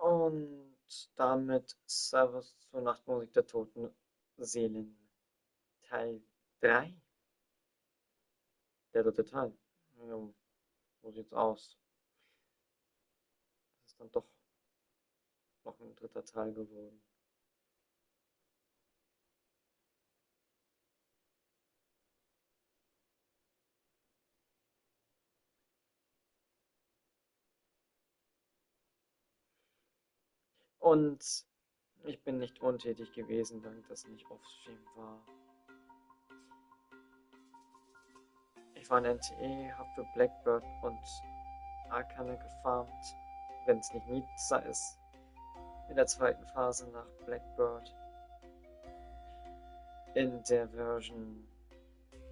Und damit Servus zur Nachtmusik der toten Seelen. Teil 3. Der dritte Teil. Ja, so sieht's aus. Das ist dann doch noch ein dritter Teil geworden. Und ich bin nicht untätig gewesen, dank dass ich off-stream war. Ich war in NTE, habe für Blackbird und Arcane gefarmt, wenn es nicht Nizza ist. In der zweiten Phase nach Blackbird. In der Version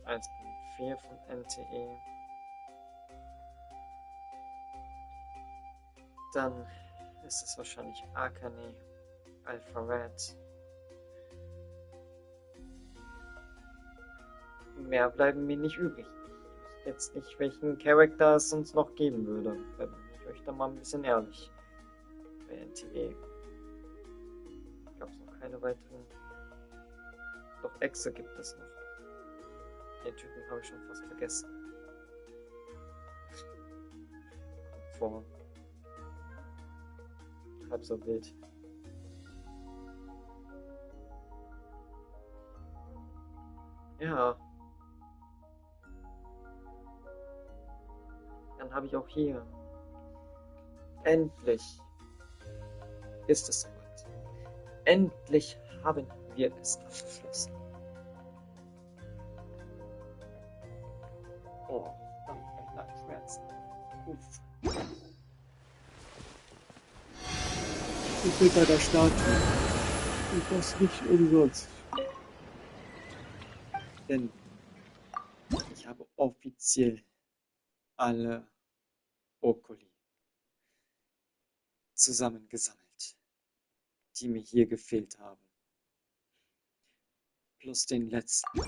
1.4 von NTE. Dann ist es wahrscheinlich Arcane, Alpha Red. Mehr bleiben mir nicht übrig. Ich weiß jetzt nicht, welchen Charakter es uns noch geben würde. Da bin ich euch dann mal ein bisschen ehrlich. Bei NTE gab es noch keine weiteren. Doch Exe gibt es noch. Den Typen habe ich schon fast vergessen. Kommt vor. Halb so wild. Ja. Dann habe ich auch hier. Endlich ist es soweit. Endlich haben wir es abgeschlossen. Oh, verdammt, Nackenschmerzen. Uff. Ich bin bei der Statue. Und das nicht umsonst. Denn ich habe offiziell alle Okuli zusammengesammelt, die mir hier gefehlt haben. Plus den letzten.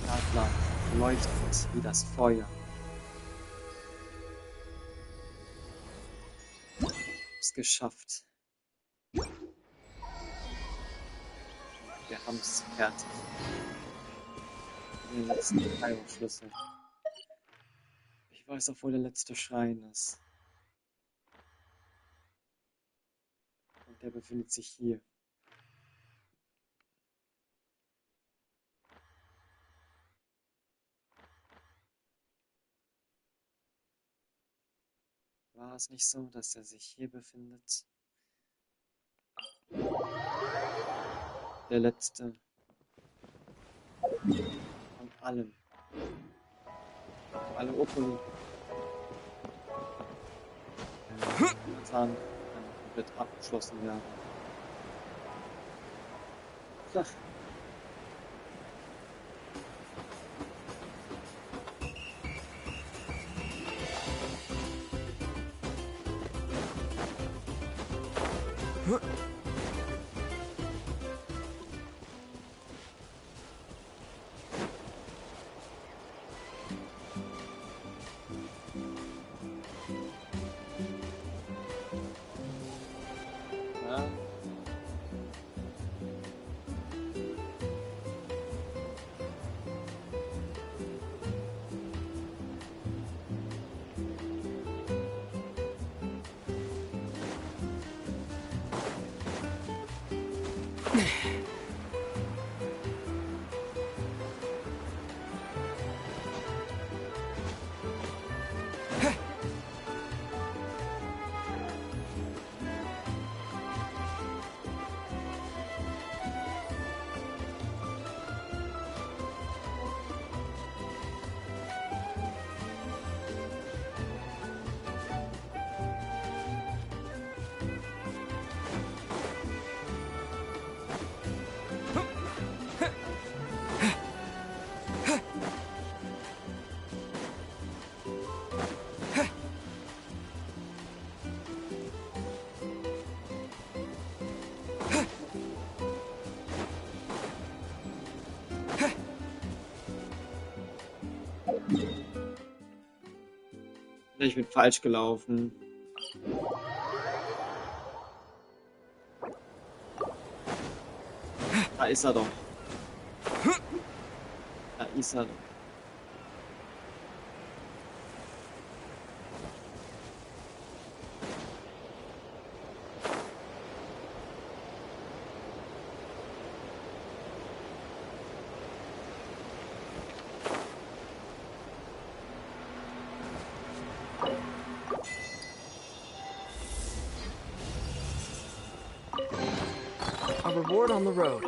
Adler leuchtet wie das Feuer. Ich hab's geschafft. Wir haben es fertig. Den letzten Schlüssel. Ich weiß auch, wo der letzte Schrein ist. Und der befindet sich hier. War es nicht so, dass er sich hier befindet? Der letzte von allen. Alle Okuli. Nathan kann komplett abgeschlossen werden. Ach. Ja. Ich bin falsch gelaufen. Da ist er doch. Da ist er doch. A reward on the road.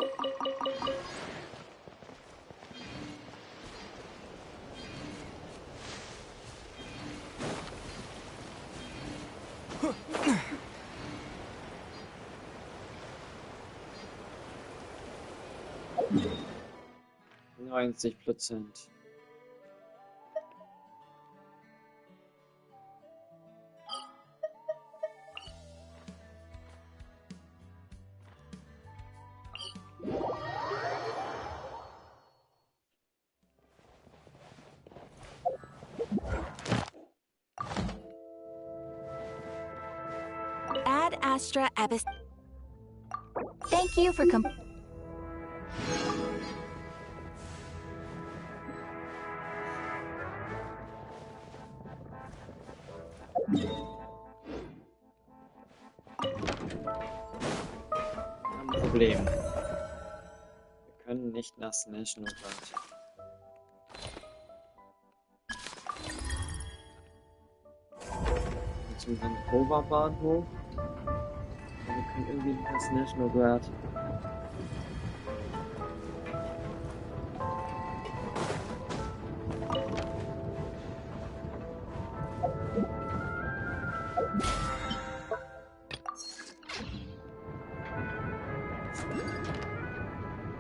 90%. Ad Astra Abyss. Thank you for Ein Problem. Wir können nicht nach National Guard. Zum Vancouver-Bahnhof. Und wir können irgendwie nicht nach National Guard.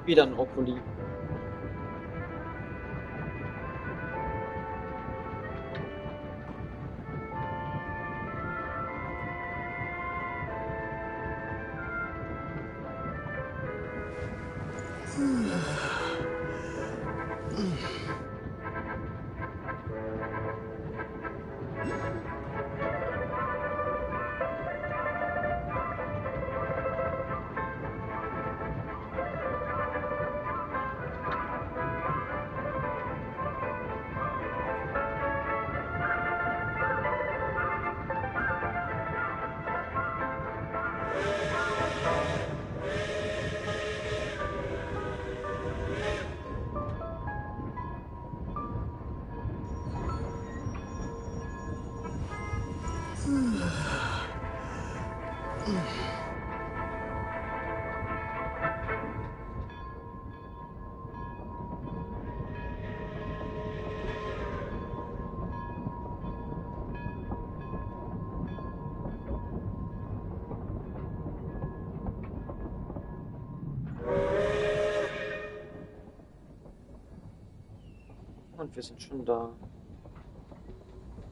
Wieder ein Oculi. Und wir sind schon da.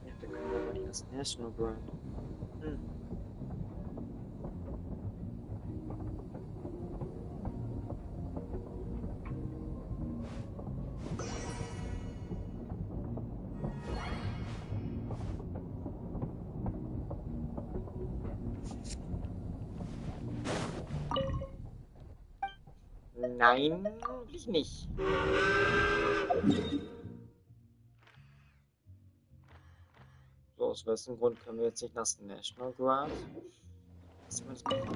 Ja, wir können aber nicht als National Guard. Nein, will ich nicht. So, aus welchem Grund können wir jetzt nicht nach National Guard? Was wir das machen?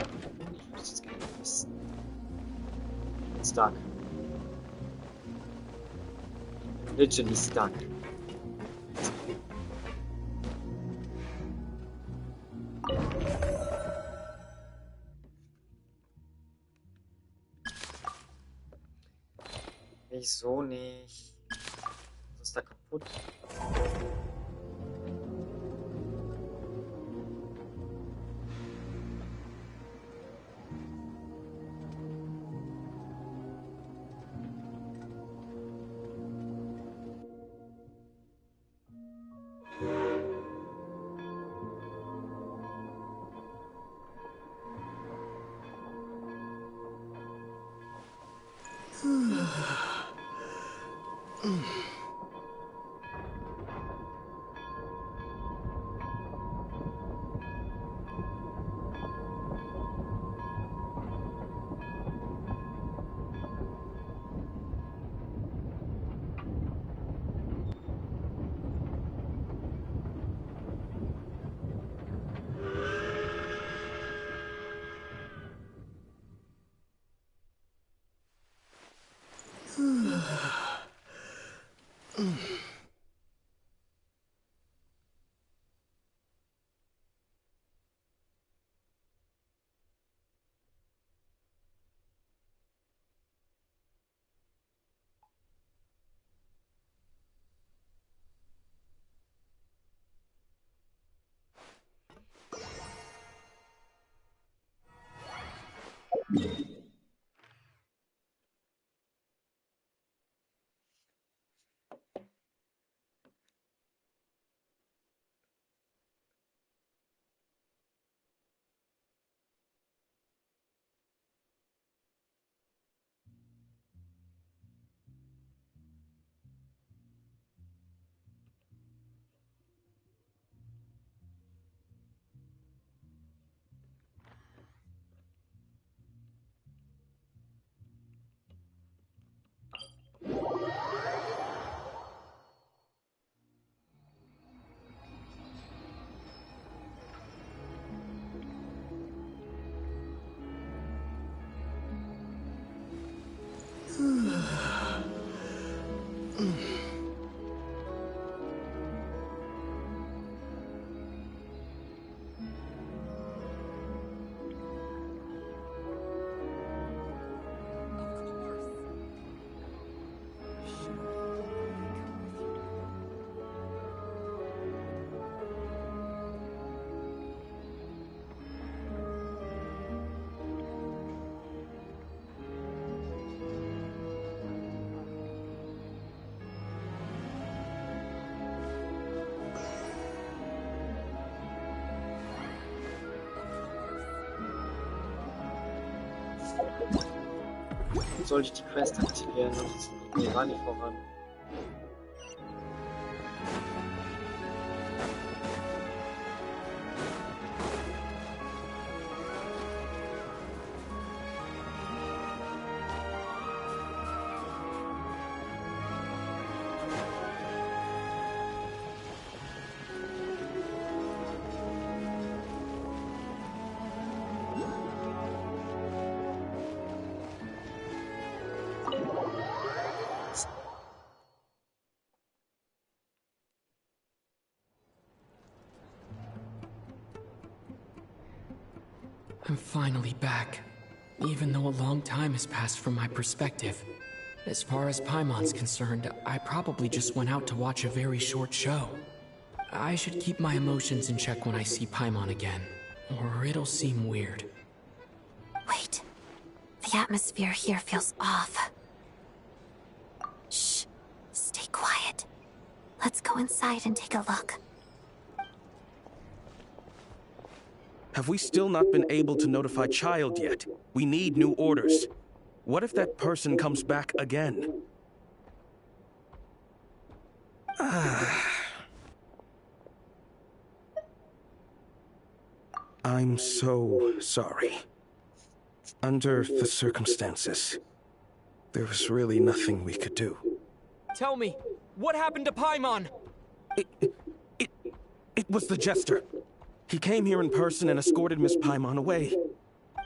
Ich will das jetzt gar nicht wissen. Stuck. Literally stuck. Wieso nicht? Was ist da kaputt? Soll ich die Quest aktivieren? Nee, war nicht voran. I'm finally back, even though a long time has passed from my perspective. As far as Paimon's concerned, I probably just went out to watch a very short show. I should keep my emotions in check when I see Paimon again, or it'll seem weird. Wait. The atmosphere here feels off. Shh. Stay quiet. Let's go inside and take a look. Have we still not been able to notify Child yet? We need new orders. What if that person comes back again? I'm so sorry. Under the circumstances, there was really nothing we could do. Tell me, what happened to Paimon? It was the Jester. He came here in person and escorted Miss Paimon away.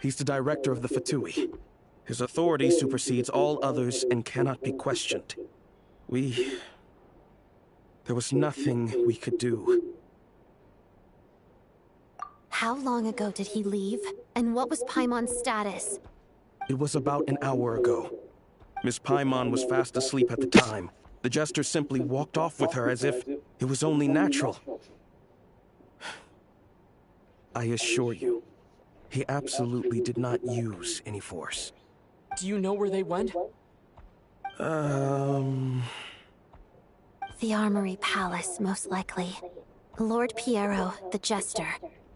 He's the director of the Fatui. His authority supersedes all others and cannot be questioned. There was nothing we could do. How long ago did he leave? And what was Paimon's status? It was about an hour ago. Miss Paimon was fast asleep at the time. The Jester simply walked off with her as if it was only natural. I assure you, he absolutely did not use any force. Do you know where they went? The Armory Palace, most likely. Lord Piero, the Jester,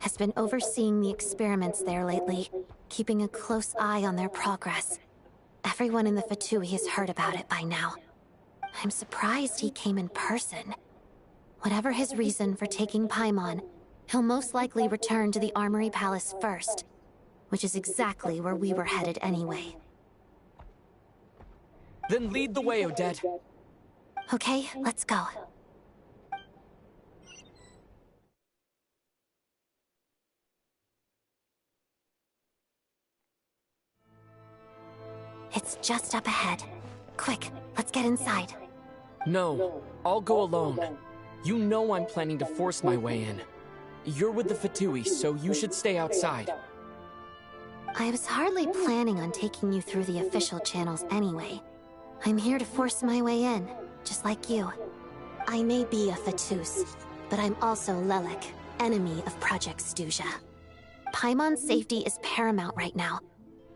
has been overseeing the experiments there lately, keeping a close eye on their progress. Everyone in the Fatui has heard about it by now. I'm surprised he came in person. Whatever his reason for taking Paimon, he'll most likely return to the Armory Palace first, which is exactly where we were headed anyway. Then lead the way, Odette. Okay, let's go. It's just up ahead. Quick, let's get inside. No, I'll go alone. You know I'm planning to force my way in. You're with the Fatui, so you should stay outside. I was hardly planning on taking you through the official channels anyway. I'm here to force my way in, just like you. I may be a Fatus, but I'm also Lelik, enemy of Project Stuja. Paimon's safety is paramount right now.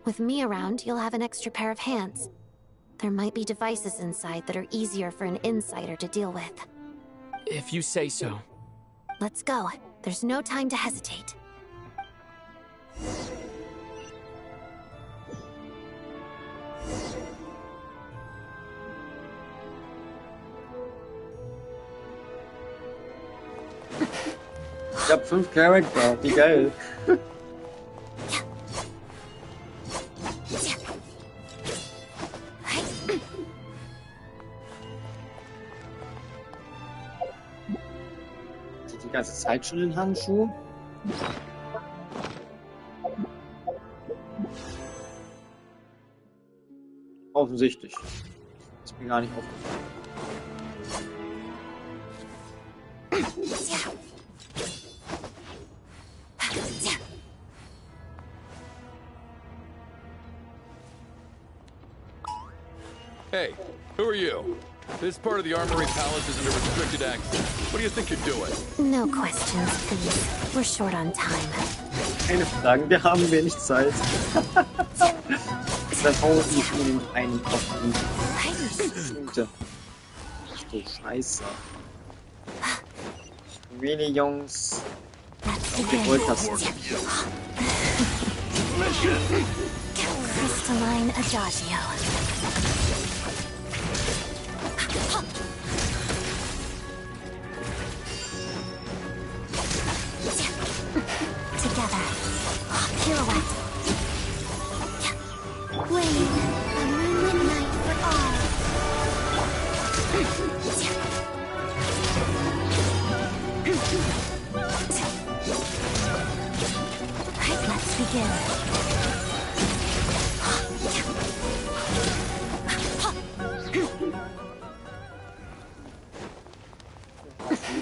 With me around, you'll have an extra pair of hands. There might be devices inside that are easier for an insider to deal with. If you say so. Let's go. There's no time to hesitate. Ich hab 5 Charakter, wie geil. Die ganze Zeit schon den Handschuh? Offensichtlich. Ist mir gar nicht aufgefallen. Hey, who are you? This part of the Armory Palace is under restricted access. What do you think you're doing? No questions, please. We're short on time. Keine Fragen, wir haben wenig Zeit. Das haut nicht unbedingt einen Kopf runter. Ach du Scheiße. Wenig Jungs. Auf die Volltaste. Crystalline Adagio. Together. Pirouette. Wait, a moonlit night for all. Let's begin.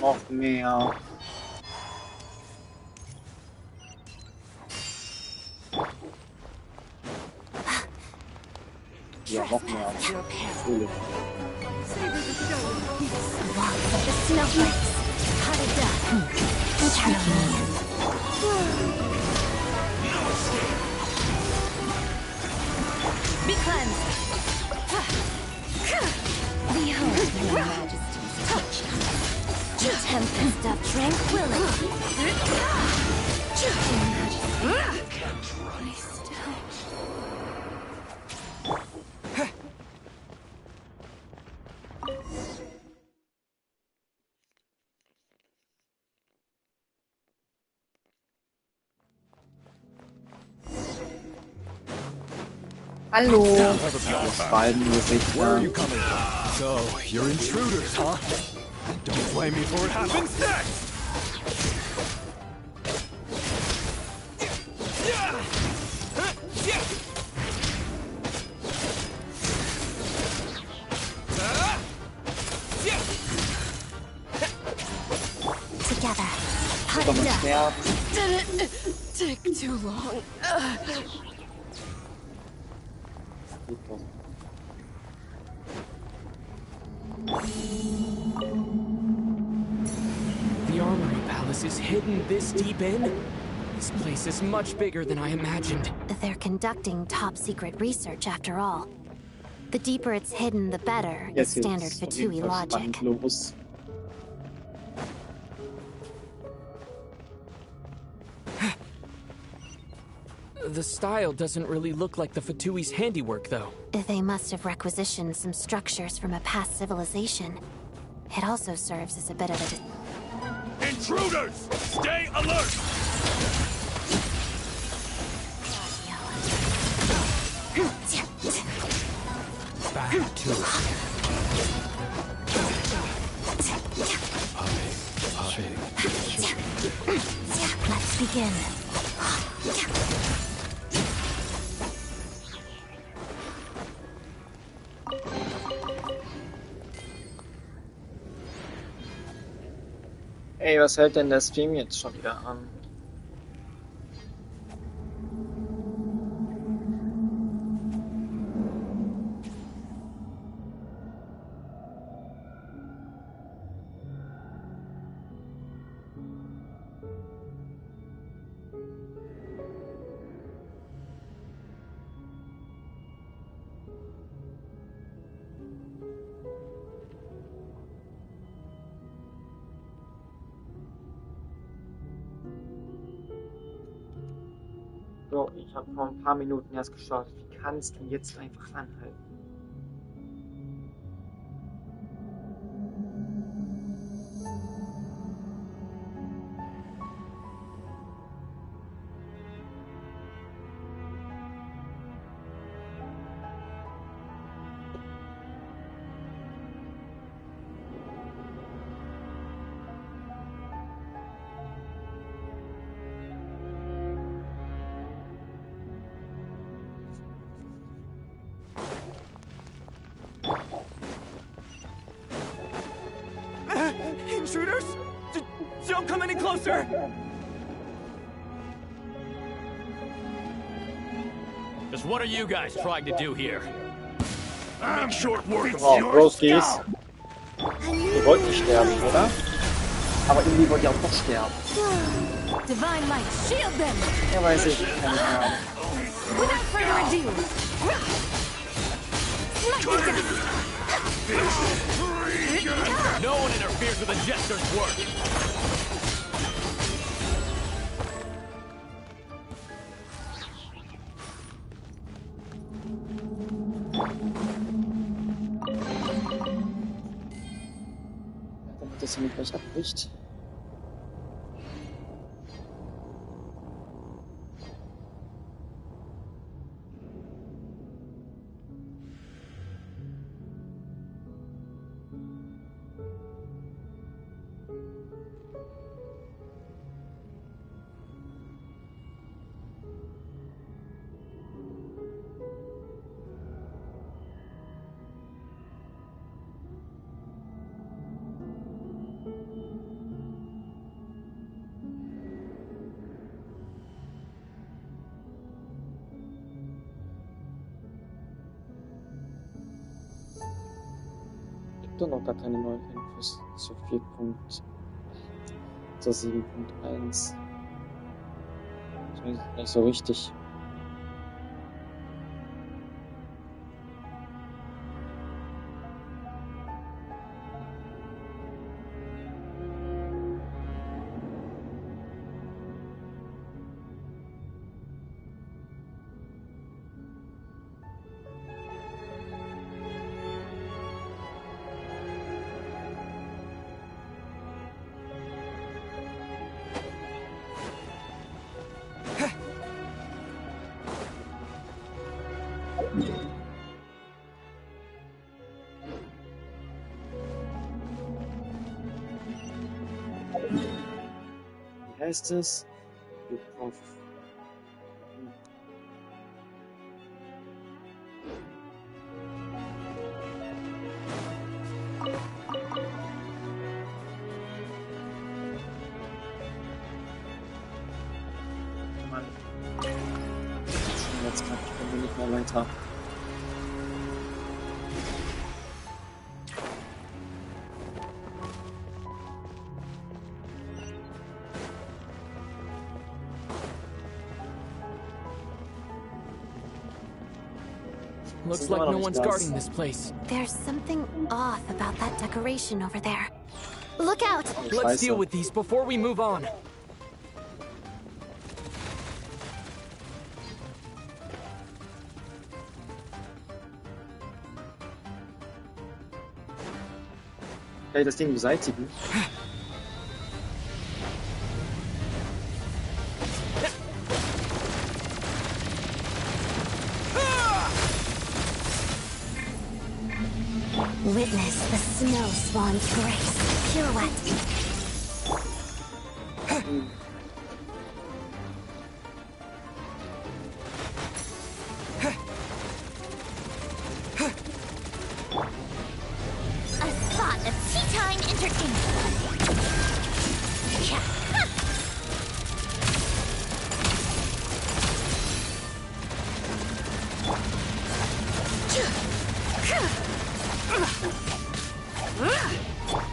Noch mehr. Ja, noch mehr. Natürlich. Walk with the snowflakes. Hot as dust. Be cleansed. Behold your majesty's touch. The tempest of tranquility. Hallo. Where are you coming from? So, you're intruders, huh? Don't blame me for what happens next! Together. Hot as dust. Didn't take too long. The Armory Palace is hidden this deep in? This place is much bigger than I imagined. They're conducting top-secret research after all. The deeper it's hidden, the better, is standard Fatui logic. The style doesn't really look like the Fatui's handiwork, though. They must have requisitioned some structures from a past civilization. It also serves as a bit of a... Intruders! Stay alert! Back to it. Let's begin. Ey, was hält denn der Stream jetzt schon wieder an? So, ich habe vor ein paar Minuten erst gestartet. Wie kannst du jetzt einfach anhalten? Intruders? Don't come any closer! Just what are you guys trying to do here? Make short work of Oh, your los geht's. scalp. Ihr wollt nicht sterben, oder? Aber irgendwie wollt ihr auch doch sterben. Divine light, shield them! Ja, weiß ich. Keine Ahnung. Without further ado, lightning dust! No one interferes with the Jester's work! Damit das hier nicht gleich abbricht. Doch noch gar keine neuen Infos zu 7.1. Ich weiß nicht so richtig. Wie heißt es? Auf. Mann. Jetzt kann ich nicht mehr weiter. Looks like no one's guarding this place. There's something off about that decoration over there. Look out! Let's deal with these before we move on. Kann ich das Ding beseitigen? Witness the snow swan's grace. Pirouette. A spot of tea time entertainment.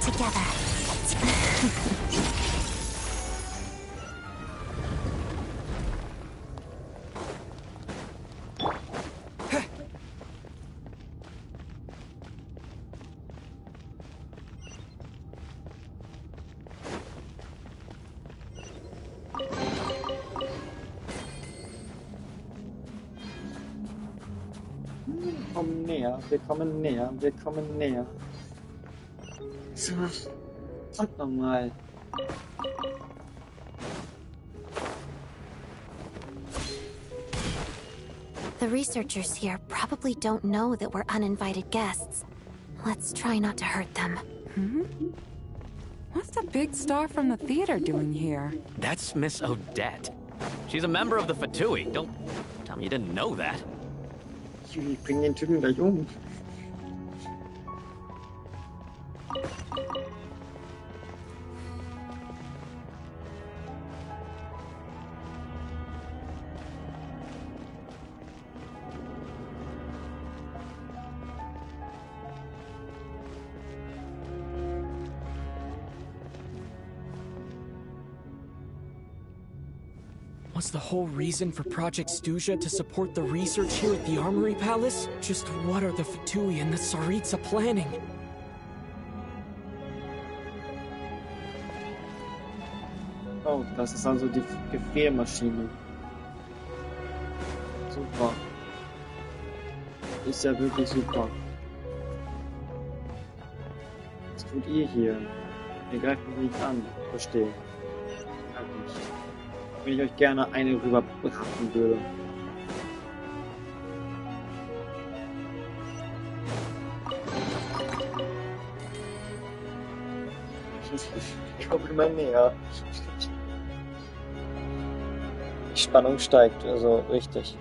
Together. Kommen näher, wir kommen näher, wir kommen näher. So, sag nochmal. The researchers here probably don't know that we're uninvited guests. Let's try not to hurt them. What's the big star from the theater doing here? That's Miss Odette. She's a member of the Fatui. Don't tell me you didn't know that. Ich bring den Typen gleich um. Was the whole reason for Project Stuja to support the research here at the Armory Palace? Just what are the Fatui and the Tsaritsa planning? Oh, das ist also die Gefriermaschine. Super. Ist ja wirklich super. Was tut ihr hier? Ihr greift mich nicht an. Verstehe. Halt nicht. Wenn ich euch gerne eine rüberbrachten würde. Ich komme immer näher. Die Spannung steigt, also richtig.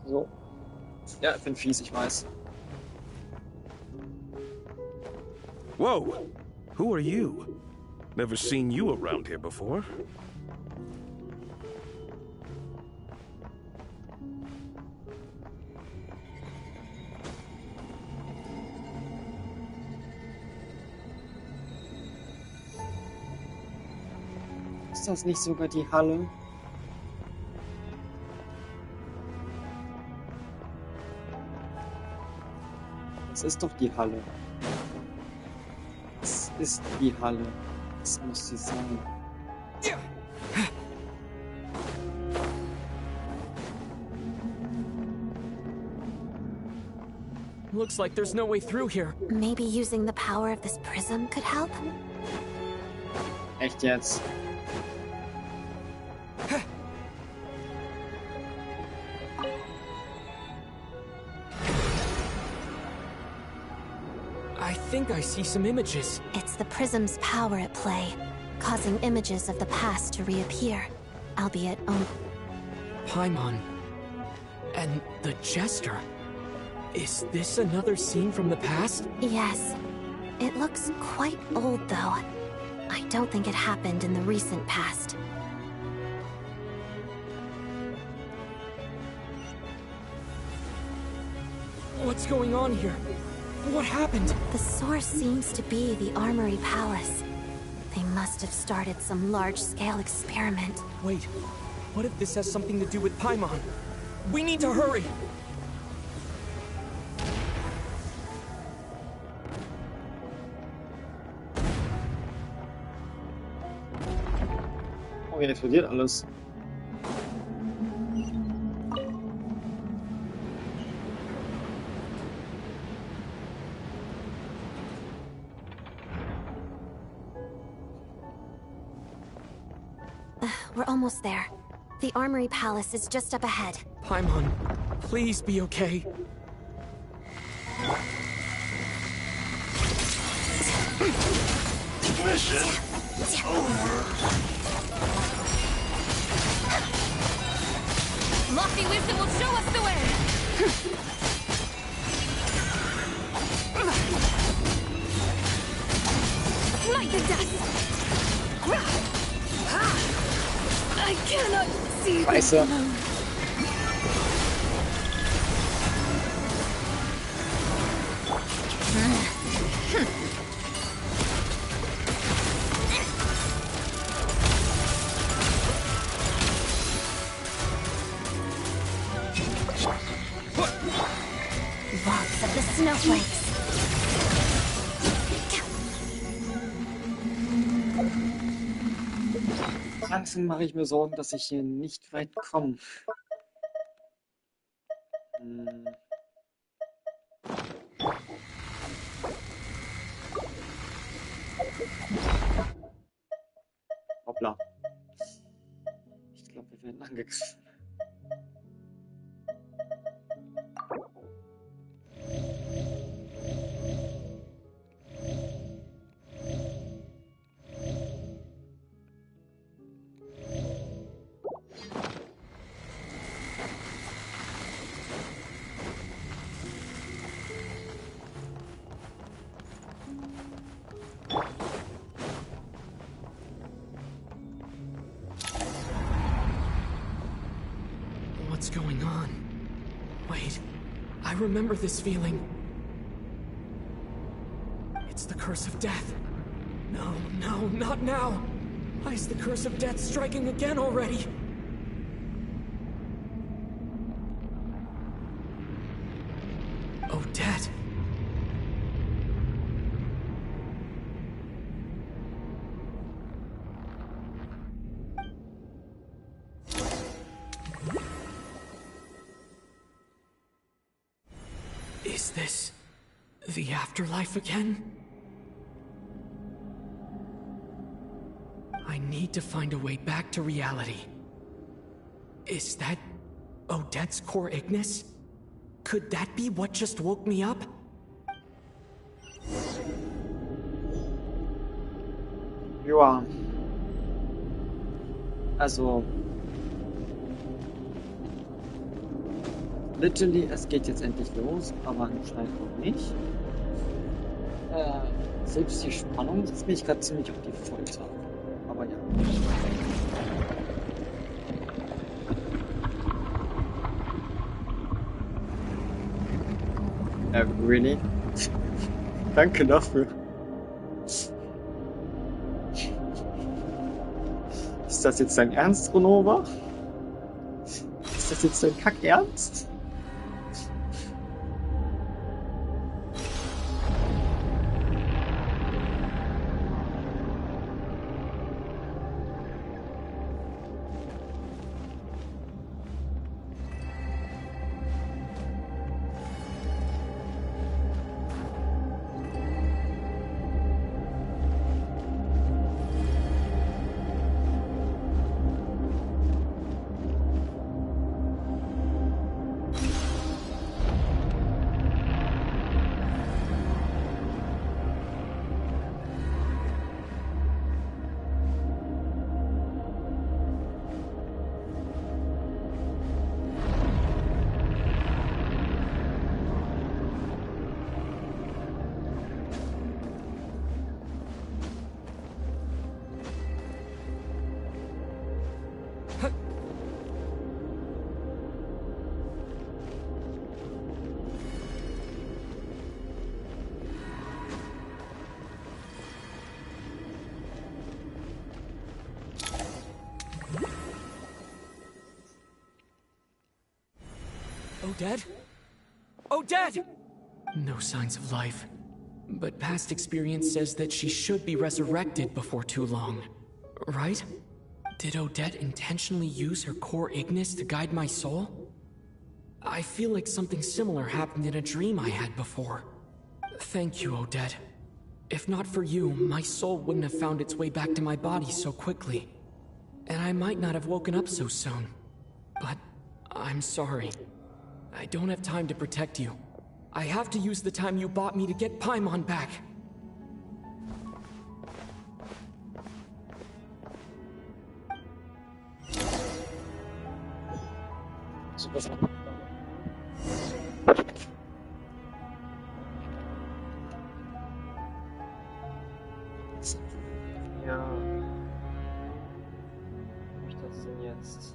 So. Ja, ich bin fies, ich weiß. Whoa! Who are you? Never seen you around here before. Ist das nicht sogar die Halle? Es ist doch die Halle. Es ist die Halle. Es muss sie sein. Looks like there's no way through here. Maybe using the power of this prism could help? Echt jetzt? I think I see some images. It's the prism's power at play, causing images of the past to reappear, albeit Paimon. And the Jester. Is this another scene from the past? Yes. It looks quite old, though. I don't think it happened in the recent past. What's going on here? What happened? The source seems to be the Armory Palace. They must have started some large-scale experiment. Wait, what if this has something to do with Paimon? We need to hurry! Oh, hier explodiert alles. We're almost there. The Armory Palace is just up ahead. Paimon, please be okay. Mission over. Lofty wisdom will show us the way! Light the dust! I cannot see this Scheiße. alone. Lots of the snowflakes. Langsam mache ich mir Sorgen, dass ich hier nicht weit komme. Hoppla. Ich glaube, wir werden angegriffen. What's going on? Wait, I remember this feeling. It's the curse of death. No, no, not now. Why is the curse of death striking again already? Odette. Is this the afterlife again? I need to find a way back to reality. Is that Odette's core Ignis? Could that be what just woke me up? Ja. Also. Literally, es geht jetzt endlich los, aber anscheinend auch nicht. Selbst die Spannung setzt mich gerade ziemlich auf die Folter. Aber ja. Really? Danke dafür. Ist das jetzt dein Ernst, Runova? Ist das jetzt dein Kack-Ernst? Odette? Odette! No signs of life. But past experience says that she should be resurrected before too long. Right? Did Odette intentionally use her core Ignis to guide my soul? I feel like something similar happened in a dream I had before. Thank you, Odette. If not for you, my soul wouldn't have found its way back to my body so quickly. And I might not have woken up so soon. But I'm sorry. I don't have time to protect you. I have to use the time you bought me to get Paimon back. Ja. Was ist das denn jetzt?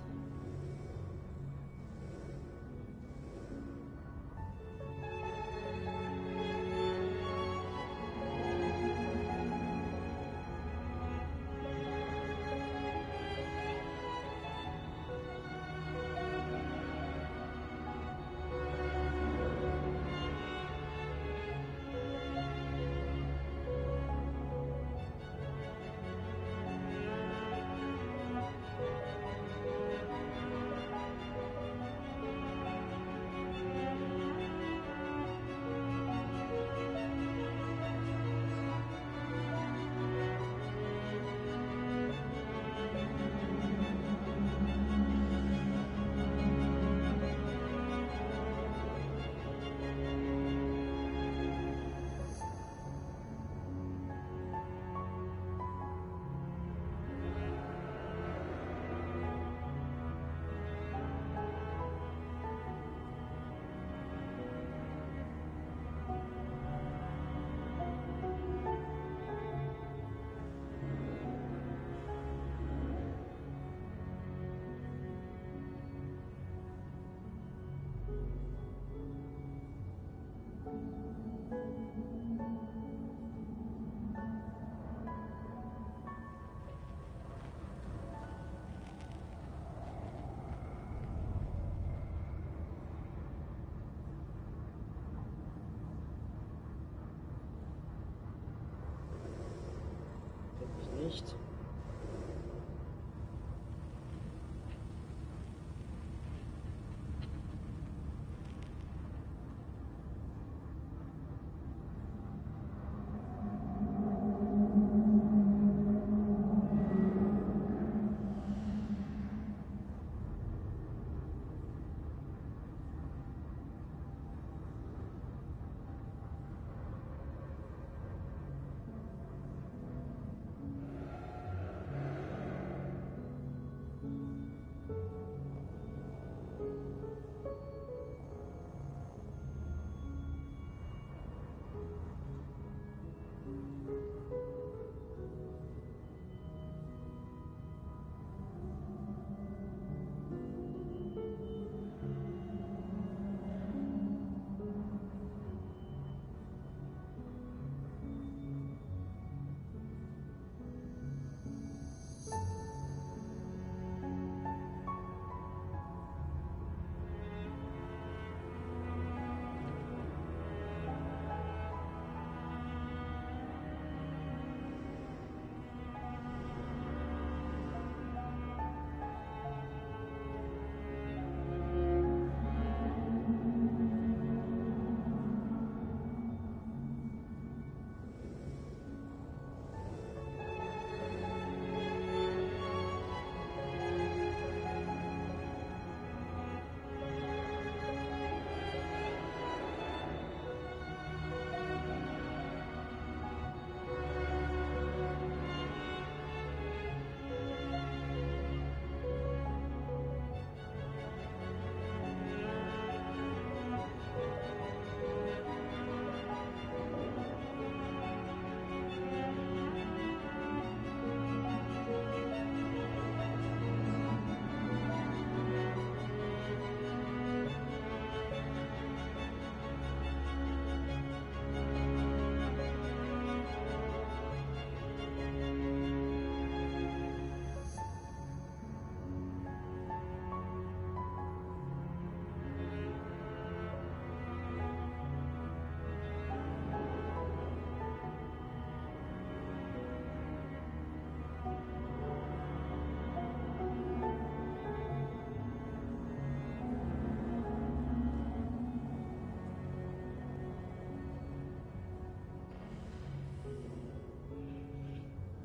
Nicht.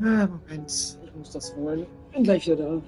Moment, ich muss das holen. Bin gleich wieder da.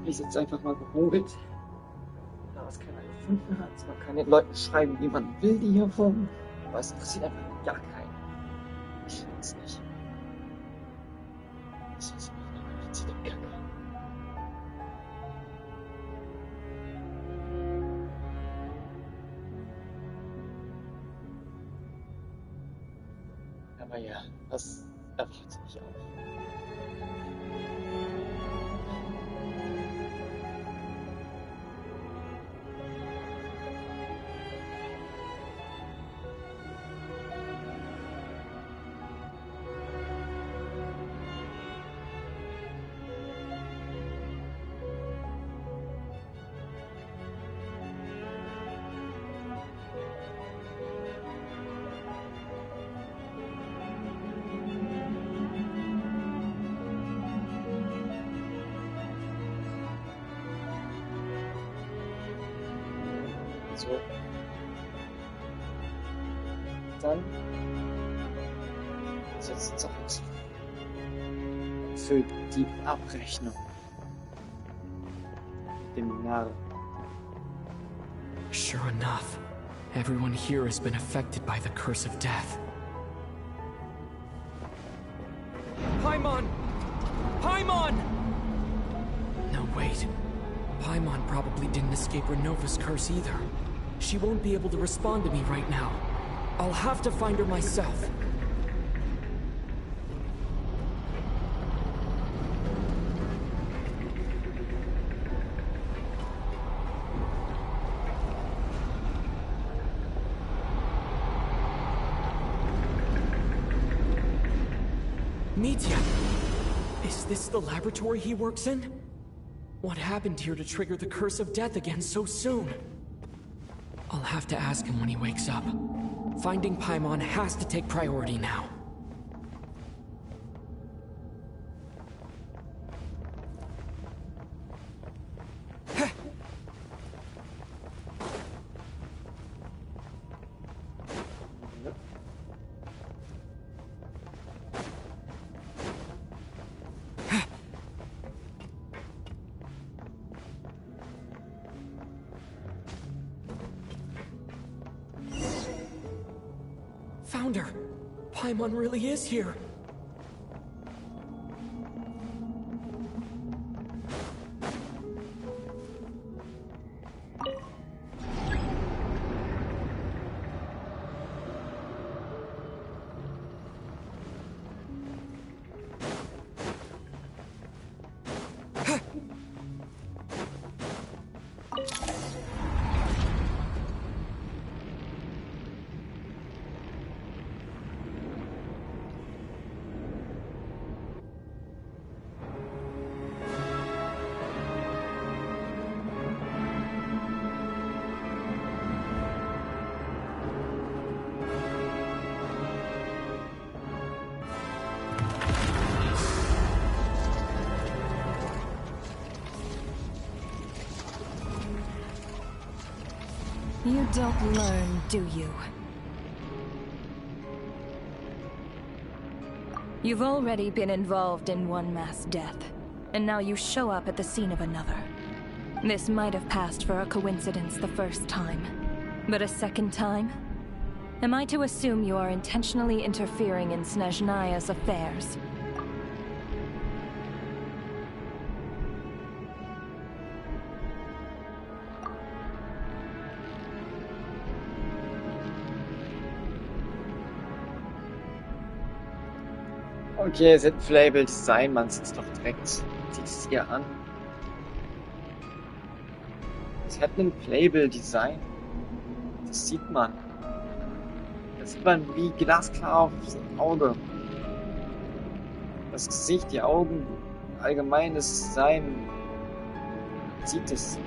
Ich jetzt einfach mal geholt. Da was keiner gefunden hat. Man kann den Leuten schreiben, wie man will, die hier kommen. Aber es interessiert einfach gar keinen. Ich weiß nicht. Das ist eine komplizierte Kacke. Aber ja, das erwarte ich auch. So. Dann ist jetzt Zeit für die Abrechnung mit dem Narr. Sure enough, everyone here has been affected by the curse of death. Paimon! Paimon! No, wait. Paimon probably didn't escape Renova's curse either. She won't be able to respond to me right now. I'll have to find her myself. Mitya! Is this the laboratory he works in? What happened here to trigger the curse of death again so soon? I'll have to ask him when he wakes up. Finding Paimon has to take priority now. Found her! Paimon really is here! You don't learn, do you? You've already been involved in one mass death, and now you show up at the scene of another. This might have passed for a coincidence the first time, but a second time? Am I to assume you are intentionally interfering in Snezhnaya's affairs? Okay, es hätte Playable sein, man sieht es doch direkt. Sieht es ihr an. Es hat ein Playable Design. Das sieht man. Das sieht man wie glasklar aufs Auge. Das Gesicht, die Augen, allgemeines Design. Sieht es.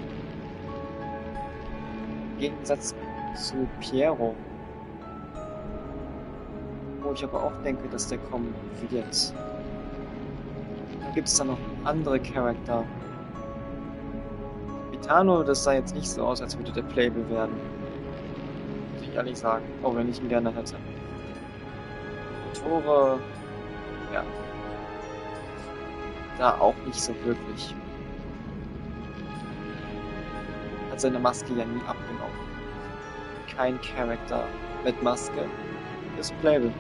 Im Gegensatz zu Piero. Wo ich aber auch denke, dass der kommen wird. Gibt es da noch andere Charakter? Vitano, das sah jetzt nicht so aus, als würde der Playable werden. Muss ich ehrlich sagen, auch wenn ich ihn gerne hätte. Tore, ja. Da auch nicht so wirklich. Hat seine Maske ja nie abgenommen. Kein Charakter mit Maske ist Playable.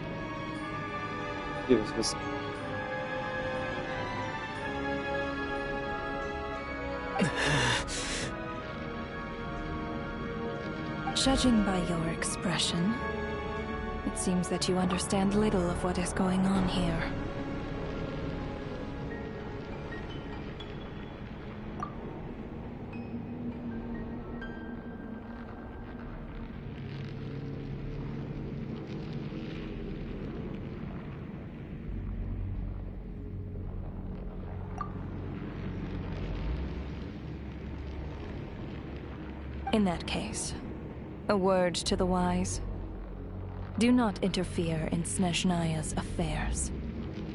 Wie wir es wissen. Judging by your expression, it seems that you understand little of what is going on here. In that case, a word to the wise. Do not interfere in Snezhnaya's affairs.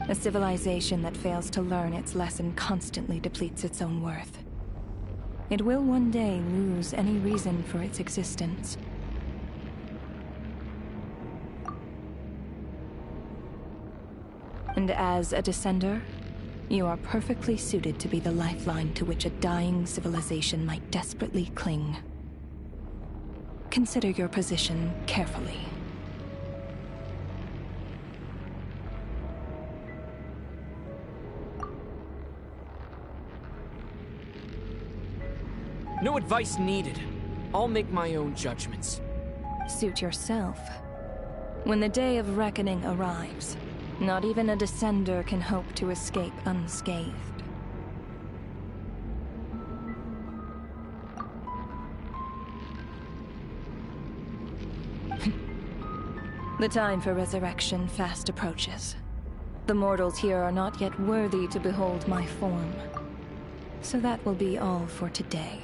A civilization that fails to learn its lesson constantly depletes its own worth. it will one day lose any reason for its existence. And as a Descender, you are perfectly suited to be the lifeline to which a dying civilization might desperately cling. Consider your position carefully. No advice needed. I'll make my own judgments. Suit yourself. When the day of reckoning arrives, not even a Descender can hope to escape unscathed. The time for resurrection fast approaches. The mortals here are not yet worthy to behold my form. So that will be all for today.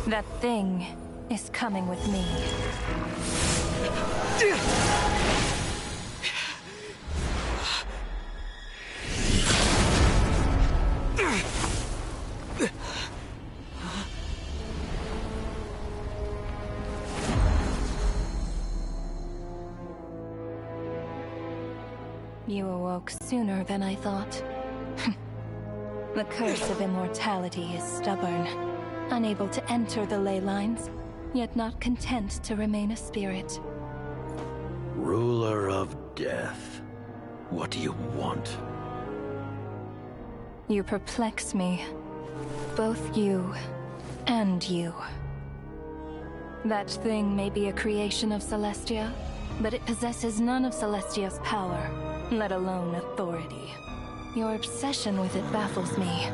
That thing is coming with me. You awoke sooner than I thought. The curse of immortality is stubborn, unable to enter the ley lines, yet not content to remain a spirit. Ruler of death, what do you want? You perplex me. Both you and you. That thing may be a creation of Celestia, but it possesses none of Celestia's power, let alone authority. Your obsession with it baffles me.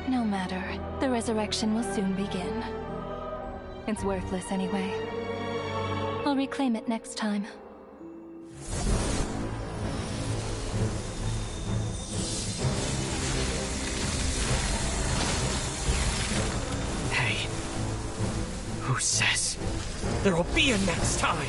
No matter, the resurrection will soon begin. It's worthless anyway. I'll reclaim it next time. Hey, who says there'll be a next time?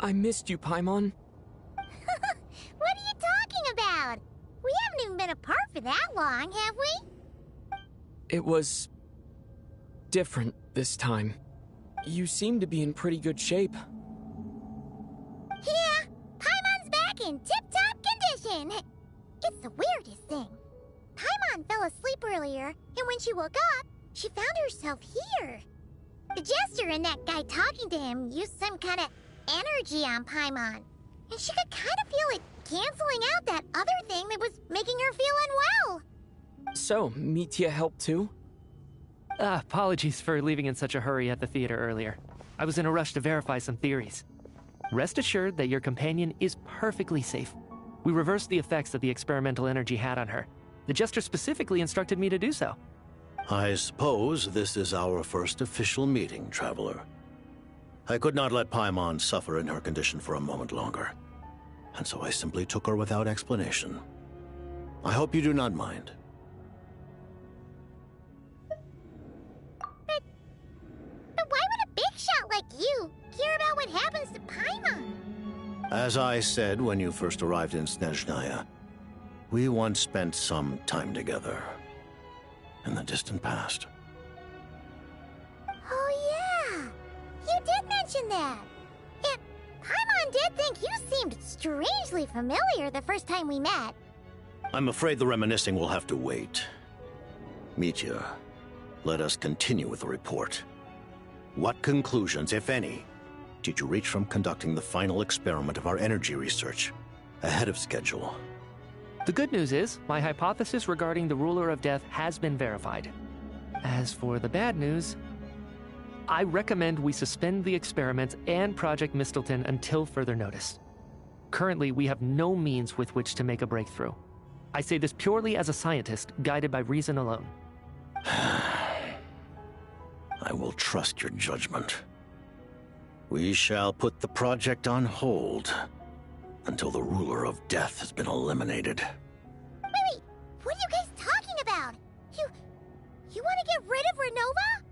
I missed you, Paimon. What are you talking about? We haven't even been apart for that long, have we? It was different this time. You seem to be in pretty good shape. Yeah, Paimon's back in tip-top condition. It's the weirdest thing. Paimon fell asleep earlier, and when she woke up, she found herself here. The Jester and that guy talking to him used some kind of energy on Paimon, and she could kind of feel it canceling out that other thing that was making her feel unwell. So, Mitya helped too? Apologies for leaving in such a hurry at the theater earlier. I was in a rush to verify some theories. Rest assured that your companion is perfectly safe. We reversed the effects that the experimental energy had on her. The Jester specifically instructed me to do so. I suppose this is our first official meeting, Traveler. I could not let Paimon suffer in her condition for a moment longer, and so I simply took her without explanation. I hope you do not mind. But why would a big shot like you care about what happens to Paimon? As I said when you first arrived in Snezhnaya, we once spent some time together in the distant past. Oh yeah, you did mention that. And Paimon did think you seemed strangely familiar the first time we met. I'm afraid the reminiscing will have to wait. Mitya, let us continue with the report. What conclusions, if any, did you reach from conducting the final experiment of our energy research ahead of schedule? The good news is, my hypothesis regarding the Ruler of Death has been verified. As for the bad news, I recommend we suspend the experiments and Project Mistleton until further notice. Currently, we have no means with which to make a breakthrough. I say this purely as a scientist, guided by reason alone. I will trust your judgment. We shall put the project on hold until the Ruler of Death has been eliminated. Wait, what are you guys talking about? You want to get rid of Renova?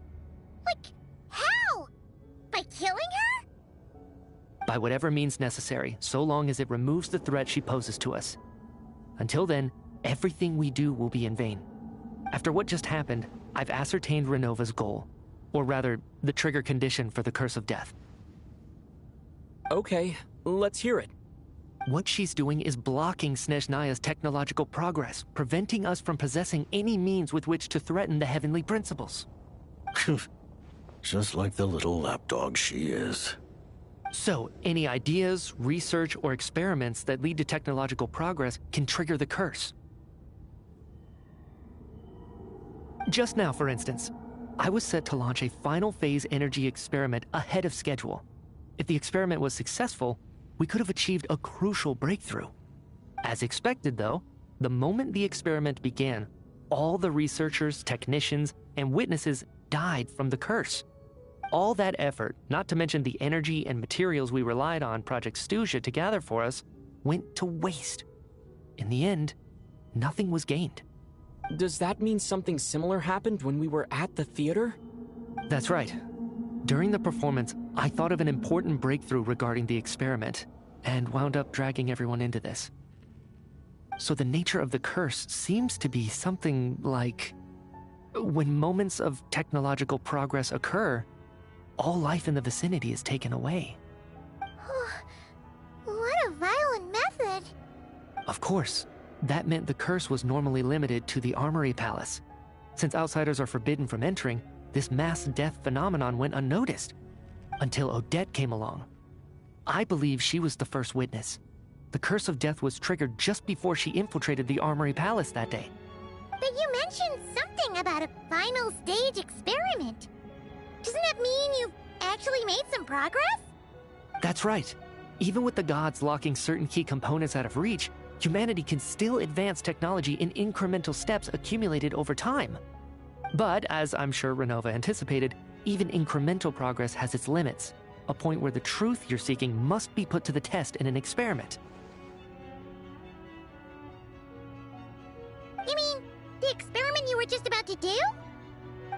Like, how? By killing her? By whatever means necessary, so long as it removes the threat she poses to us. Until then, everything we do will be in vain. After what just happened, I've ascertained Renova's goal. Or rather, the trigger condition for the Curse of Death. Okay, let's hear it. What she's doing is blocking Snezhnaya's technological progress, preventing us from possessing any means with which to threaten the heavenly principles. Just like the little lapdog she is. So, any ideas, research, or experiments that lead to technological progress can trigger the curse. Just now, for instance, I was set to launch a final phase energy experiment ahead of schedule. If the experiment was successful, we could have achieved a crucial breakthrough. As expected, though, the moment the experiment began, all the researchers, technicians, and witnesses died from the curse. All that effort, not to mention the energy and materials we relied on Project Stuja to gather for us, went to waste. In the end, nothing was gained. Does that mean something similar happened when we were at the theater? That's right. During the performance, I thought of an important breakthrough regarding the experiment, and wound up dragging everyone into this. So the nature of the curse seems to be something like, when moments of technological progress occur, all life in the vicinity is taken away. What a violent method. Of course, that meant the curse was normally limited to the Armory Palace. Since outsiders are forbidden from entering, this mass death phenomenon went unnoticed, until Odette came along. I believe she was the first witness. The Curse of Death was triggered just before she infiltrated the Armory Palace that day. But you mentioned something about a final stage experiment. Doesn't that mean you've actually made some progress? That's right. Even with the gods locking certain key components out of reach, humanity can still advance technology in incremental steps accumulated over time. But, as I'm sure Renova anticipated, even incremental progress has its limits, a point where the truth you're seeking must be put to the test in an experiment. You mean the experiment you were just about to do?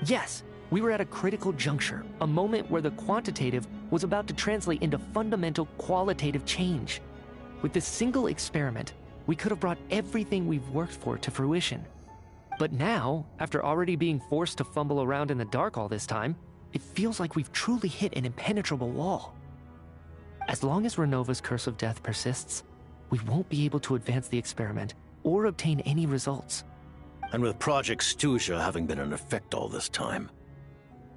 Yes, we were at a critical juncture, a moment where the quantitative was about to translate into fundamental qualitative change. With this single experiment, we could have brought everything we've worked for to fruition. But now, after already being forced to fumble around in the dark all this time, it feels like we've truly hit an impenetrable wall. As long as Renova's Curse of Death persists, we won't be able to advance the experiment or obtain any results. And with Project Stuja having been in effect all this time,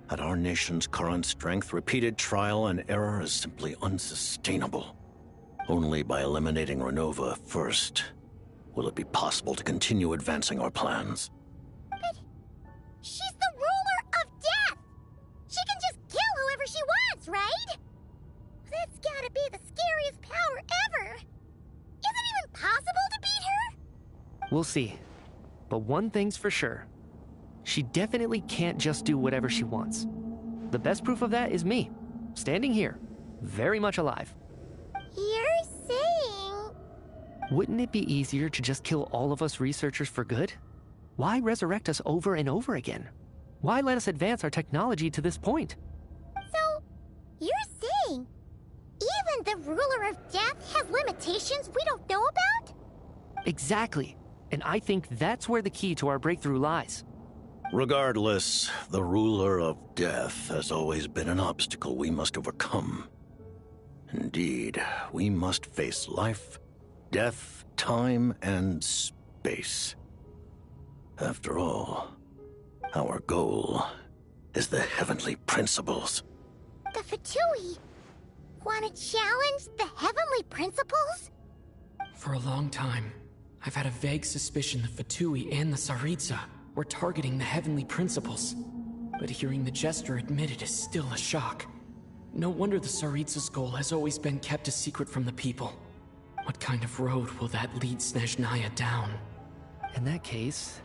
At our nation's current strength, repeated trial and error is simply unsustainable. Only by eliminating Renova first will it be possible to continue advancing our plans. But she's the ruler of death! She can just kill whoever she wants, right? That's gotta be the scariest power ever! Is it even possible to beat her? We'll see. But one thing's for sure. She definitely can't just do whatever she wants. The best proof of that is me, standing here, very much alive. You're saying... Wouldn't it be easier to just kill all of us researchers for good? Why resurrect us over and over again? Why let us advance our technology to this point? So, you're saying even the ruler of death has limitations we don't know about? Exactly. And I think that's where the key to our breakthrough lies. Regardless, the ruler of death has always been an obstacle we must overcome. Indeed, we must face life, death, time, and space. After all, our goal is the heavenly principles. The Fatui want to challenge the heavenly principles? For a long time, I've had a vague suspicion the Fatui and the Tsaritsa were targeting the heavenly principles. But hearing the Jester admit it is still a shock. No wonder the Tsaritsa's goal has always been kept a secret from the people. What kind of road will that lead Snezhnaya down? In that case...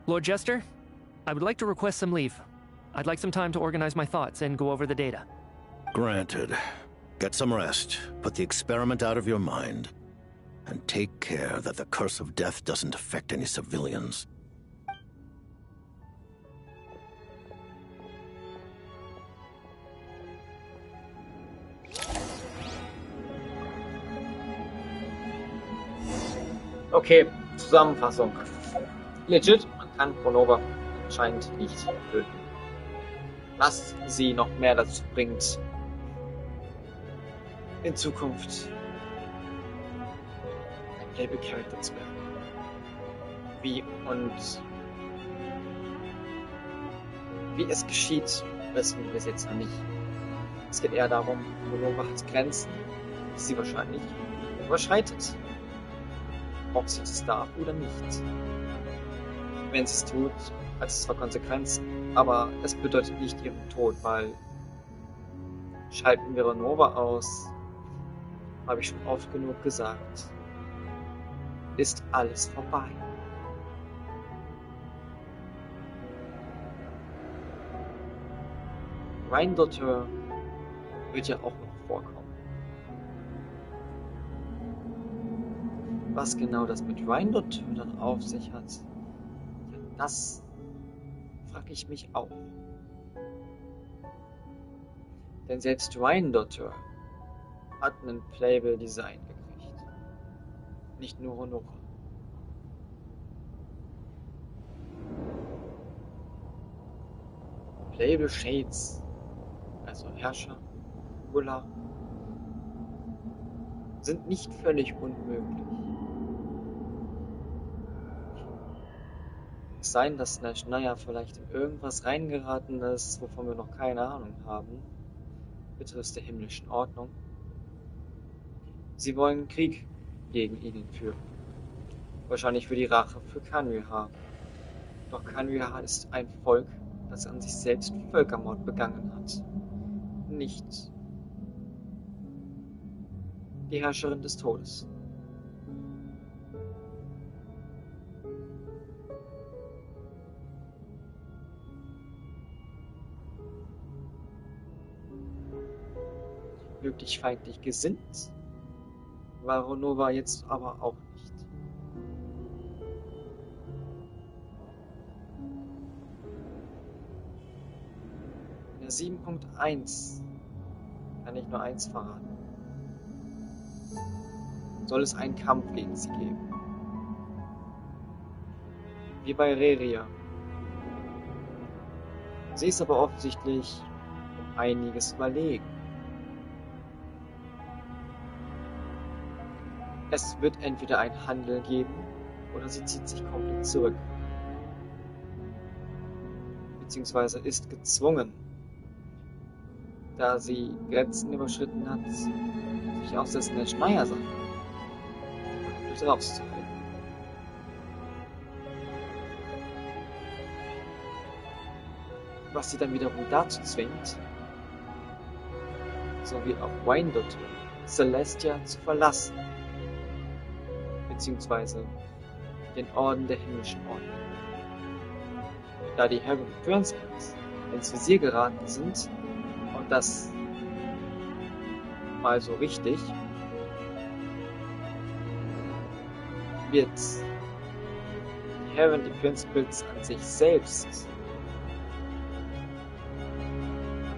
Lord Jester, I would like to request some leave. I'd like some time to organize my thoughts and go over the data. Granted. Get some rest, put the experiment out of your mind, and take care that the curse of death doesn't affect any civilians. Okay, Zusammenfassung. Legit, man kann Renova anscheinend nicht töten. Was sie noch mehr dazu bringt, in Zukunft ein Playable Character zu werden. Wie es geschieht, wissen wir bis jetzt noch nicht. Es geht eher darum, Renova hat Grenzen, die sie wahrscheinlich überschreitet. Ob sie es darf oder nicht. Wenn sie es tut, hat es zwar Konsequenzen, aber es bedeutet nicht ihren Tod, weil schalten wir Renova aus, habe ich schon oft genug gesagt, ist alles vorbei. Reindotter wird ja auch noch vorkommen. Was genau das mit Reindotter dann auf sich hat, ja, das frage ich mich auch. Denn selbst Reindotter hat einen Playable Design gekriegt. Nicht nur Renova. Playable Shades, also Herrscher, Ruler, sind nicht völlig unmöglich. Es sein, dass Snezhnaya vielleicht in irgendwas reingeraten ist, wovon wir noch keine Ahnung haben, betrifft der himmlischen Ordnung. Sie wollen Krieg gegen ihn führen. Wahrscheinlich für die Rache für Kanriha. Doch Kanriha ist ein Volk, das an sich selbst Völkermord begangen hat. Nicht die Herrscherin des Todes. Wirklich feindlich gesinnt war Renova jetzt aber auch nicht. In der 7.1 kann ich nur eins verraten. Soll es einen Kampf gegen sie geben. Wie bei Reria. Sie ist aber offensichtlich um einiges überlegen. Es wird entweder ein Handel geben, oder sie zieht sich komplett zurück. beziehungsweise ist gezwungen, da sie Grenzen überschritten hat, sich aus der Snezhnaya-Sache rauszuhalten. Was sie dann wiederum dazu zwingt, so wie auch Wyandotte, Celestia zu verlassen, beziehungsweise den Orden der himmlischen Orden. Da die Heavenly Principles ins Visier geraten sind, und das mal so richtig, wird die Heavenly Principles an sich selbst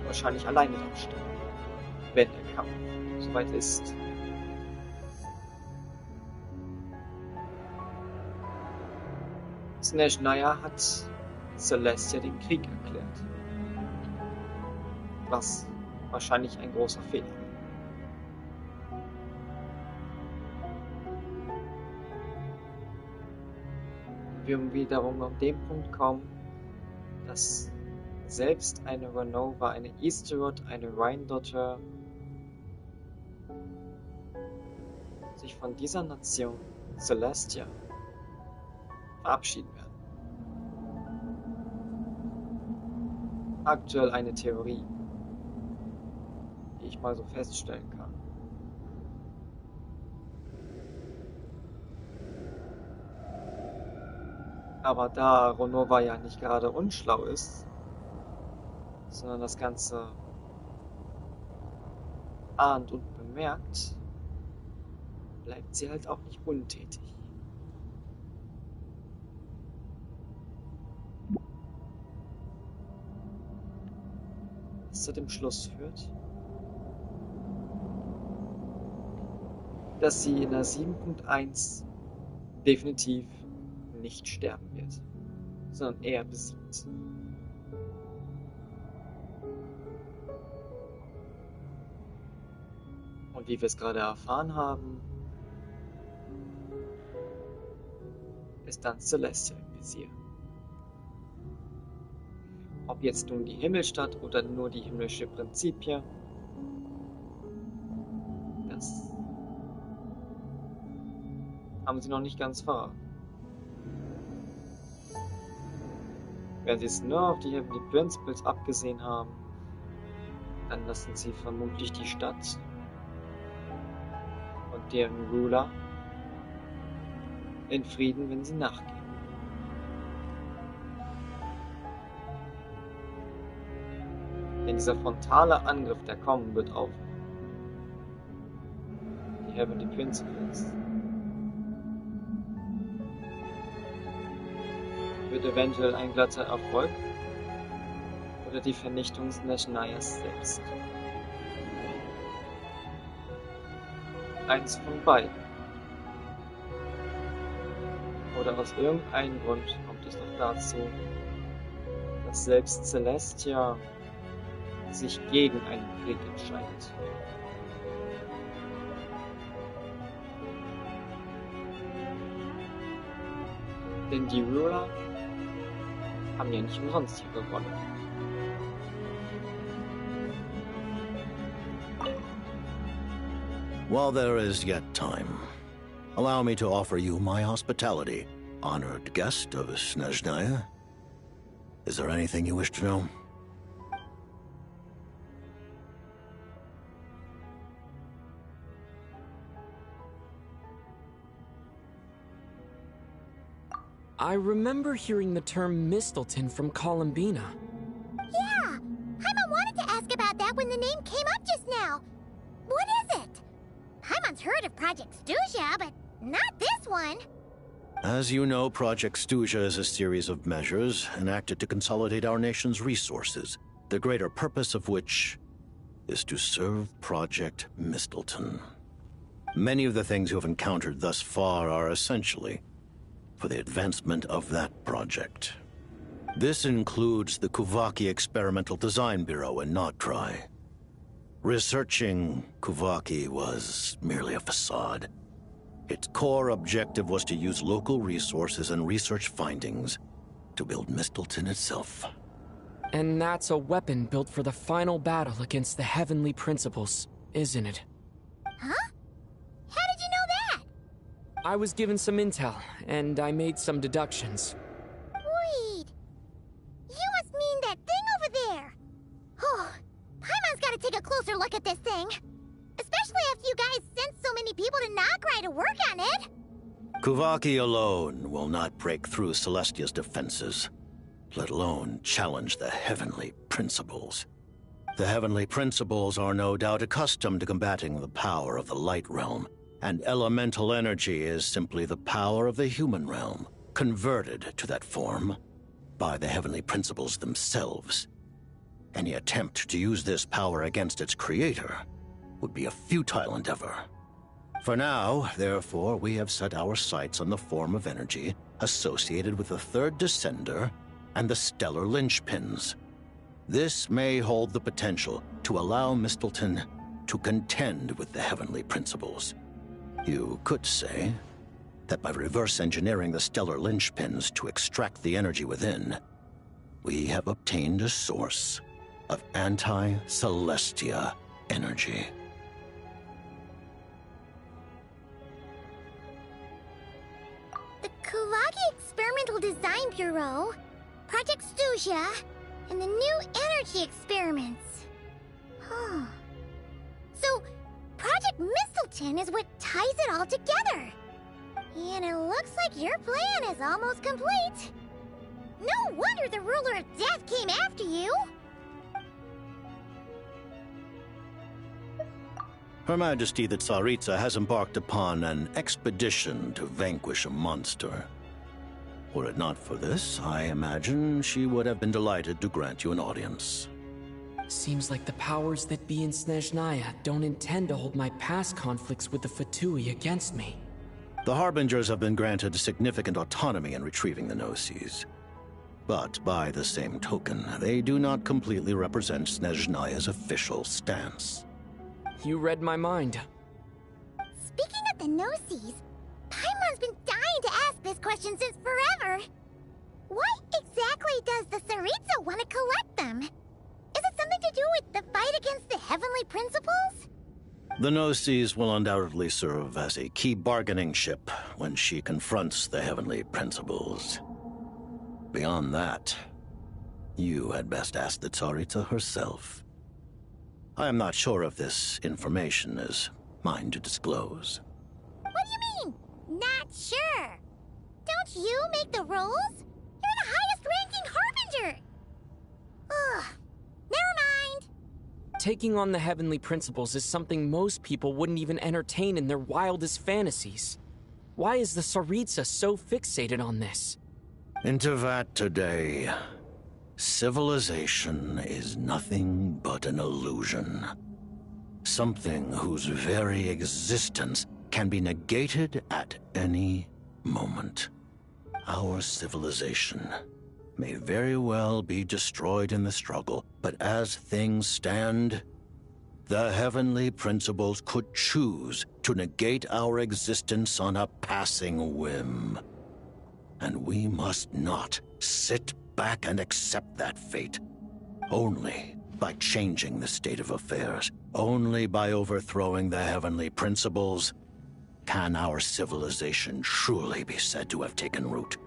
wahrscheinlich alleine dastehen, wenn der Kampf soweit ist. Snezhnaya hat Celestia den Krieg erklärt, was wahrscheinlich ein großer Fehler war. Wir wiederum an dem Punkt kommen, dass selbst eine Renova, eine Easterwood, eine Wyandotte sich von dieser Nation Celestia verabschieden werden. Aktuell eine Theorie, die ich mal so feststellen kann. Aber da Renova ja nicht gerade unschlau ist, sondern das Ganze ahnt und bemerkt, bleibt sie halt auch nicht untätig. Was zu dem Schluss führt, dass sie in der 7.1 definitiv nicht sterben wird, sondern eher besiegt. Und wie wir es gerade erfahren haben, ist dann Celestia im Visier. Ob jetzt nun die Himmelstadt oder nur die himmlische Prinzipien, das haben sie noch nicht ganz verraten. Wenn sie es nur auf die Heavenly Principles abgesehen haben, dann lassen sie vermutlich die Stadt und deren Ruler in Frieden, wenn sie nachgehen. Denn dieser frontale Angriff, der kommen wird auf die Heavenly Principles, wird eventuell ein glatter Erfolg oder die Vernichtung Snezhnayas selbst. Eins von beiden. Oder aus irgendeinem Grund kommt es noch dazu, dass selbst Celestia sich gegen einen Krieg entscheidet. Denn die Ruler haben ja nicht umsonst ihre Rolle. While there is yet time, allow me to offer you my hospitality, honored guest of Snezhnaya. Is there anything you wish to know? I remember hearing the term Mistleton from Columbina. Yeah! Paimon wanted to ask about that when the name came up just now. What is it? Paimon's heard of Project Stuja, but not this one. As you know, Project Stuja is a series of measures enacted to consolidate our nation's resources, the greater purpose of which is to serve Project Mistleton. Many of the things you have encountered thus far are essentially for the advancement of that project. This includes the Kuvaki Experimental Design Bureau in Notri. Researching Kuvaki was merely a facade. Its core objective was to use local resources and research findings to build Mistleton itself. And that's a weapon built for the final battle against the heavenly principles, isn't it? Huh? How did you know that? I was given some intel, and I made some deductions. Wait. You must mean that thing over there. Oh, Paimon's gotta take a closer look at this thing. Especially after you guys sent so many people to Nagrai to work on it. Kuvaki alone will not break through Celestia's defenses, let alone challenge the heavenly principles. The heavenly principles are no doubt accustomed to combating the power of the light realm, and elemental energy is simply the power of the human realm, converted to that form by the heavenly principles themselves. Any attempt to use this power against its creator would be a futile endeavor. For now, therefore, we have set our sights on the form of energy associated with the third descender and the stellar linchpins. This may hold the potential to allow Mistleton to contend with the heavenly principles. You could say that by reverse engineering the stellar linchpins to extract the energy within, we have obtained a source of anti-Celestia energy. The Kuvaki Experimental Design Bureau, Project Stusia, and the new energy experiments. Huh. So, Project Mistleton is what ties it all together. And it looks like your plan is almost complete. No wonder the Ruler of Death came after you. Her Majesty the Tsaritsa has embarked upon an expedition to vanquish a monster. Were it not for this, I imagine she would have been delighted to grant you an audience. Seems like the powers that be in Snezhnaya don't intend to hold my past conflicts with the Fatui against me. The Harbingers have been granted significant autonomy in retrieving the Gnosis. But by the same token, they do not completely represent Snezhnaya's official stance. You read my mind. Speaking of the Gnosis, Paimon's been dying to ask this question since forever. Why exactly does the Tsaritsa want to collect them? Is it something to do with the fight against the heavenly principles? The Gnosis will undoubtedly serve as a key bargaining chip when she confronts the heavenly principles. Beyond that, you had best ask the Tsaritsa herself. I am not sure if this information is mine to disclose. What do you mean, not sure? Don't you make the rules? You're the highest-ranking Harbinger! Ugh, never mind. Taking on the heavenly principles is something most people wouldn't even entertain in their wildest fantasies. Why is the Tsaritsa so fixated on this? Intervat today. Civilization is nothing but an illusion. Something whose very existence can be negated at any moment. Our civilization may very well be destroyed in the struggle, but as things stand, the heavenly principles could choose to negate our existence on a passing whim. And we must not sit back and accept that fate. Only by changing the state of affairs, only by overthrowing the heavenly principles, can our civilization truly be said to have taken root.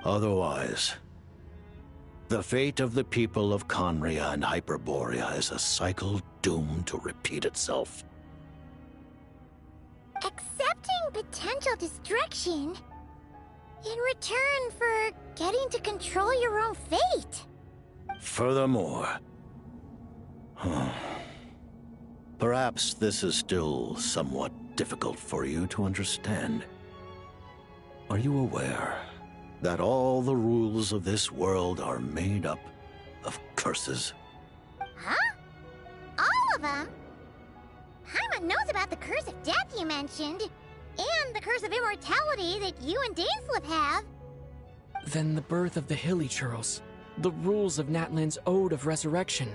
Otherwise, the fate of the people of Conria and Hyperborea is a cycle doomed to repeat itself. Accepting potential destruction in return for getting to control your own fate. Furthermore, perhaps this is still somewhat difficult for you to understand. Are you aware that all the rules of this world are made up of curses? Huh? All of them? Paimon knows about the curse of death you mentioned, and the curse of immortality that you and Daneslip have. Then the birth of the Hilichurls, the rules of Natlan's Ode of Resurrection,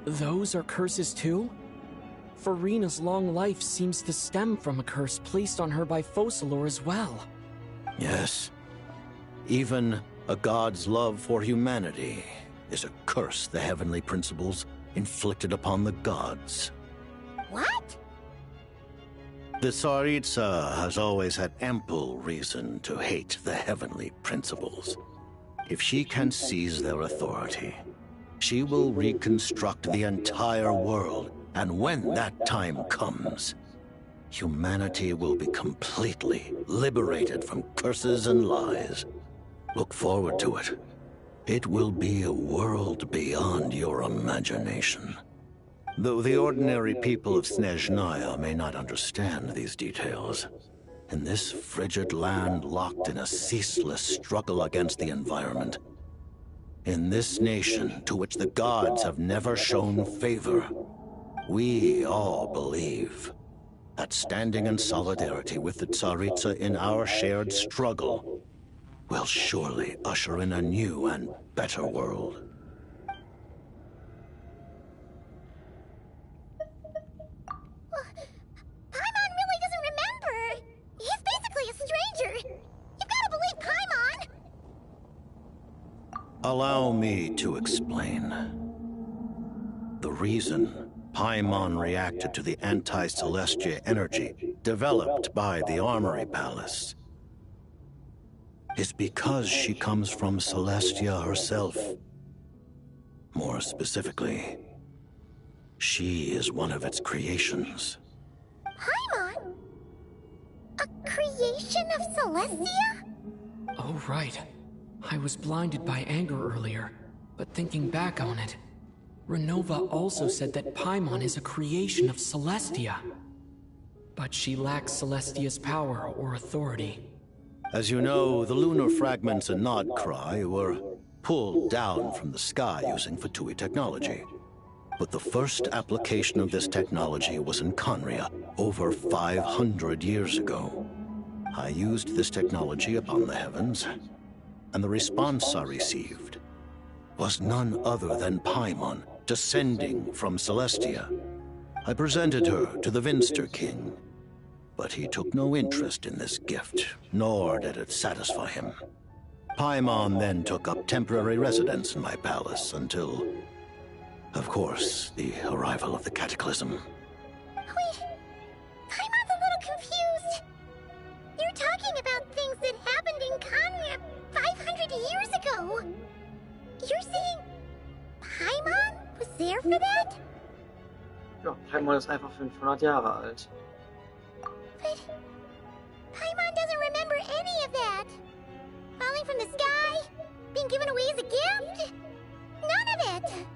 those are curses too? Farina's long life seems to stem from a curse placed on her by Focalor as well. Yes. Even a god's love for humanity is a curse the heavenly principles inflicted upon the gods. What? The Tsaritsa has always had ample reason to hate the heavenly principles. If she can seize their authority, she will reconstruct the entire world, and when that time comes, humanity will be completely liberated from curses and lies. Look forward to it. It will be a world beyond your imagination. Though the ordinary people of Snezhnaya may not understand these details, in this frigid land locked in a ceaseless struggle against the environment, in this nation to which the gods have never shown favor, we all believe that standing in solidarity with the Tsaritsa in our shared struggle will surely usher in a new and better world. Paimon really doesn't remember. He's basically a stranger. You've got to believe Paimon. Allow me to explain. The reason Paimon reacted to the anti-Celestia energy developed by the Armory Palace is because she comes from Celestia herself. More specifically, she is one of its creations. Paimon? A creation of Celestia? Oh, right. I was blinded by anger earlier, but thinking back on it, Renova also said that Paimon is a creation of Celestia. But she lacks Celestia's power or authority. As you know, the lunar fragments in Nodcry were pulled down from the sky using Fatui technology. But the first application of this technology was in Conria over 500 years ago. I used this technology upon the heavens, and the response I received was none other than Paimon descending from Celestia. I presented her to the Vinster King, but he took no interest in this gift, nor did it satisfy him. Paimon then took up temporary residence in my palace until, of course, the arrival of the Cataclysm. Wait, Paimon's a little confused. You're talking about things that happened in Conria 500 years ago. You're saying Paimon was there for that? Ja, Paimon ist einfach 500 Jahre alt. But Paimon doesn't remember any of that. Falling from the sky? Being given away as a gift? None of it.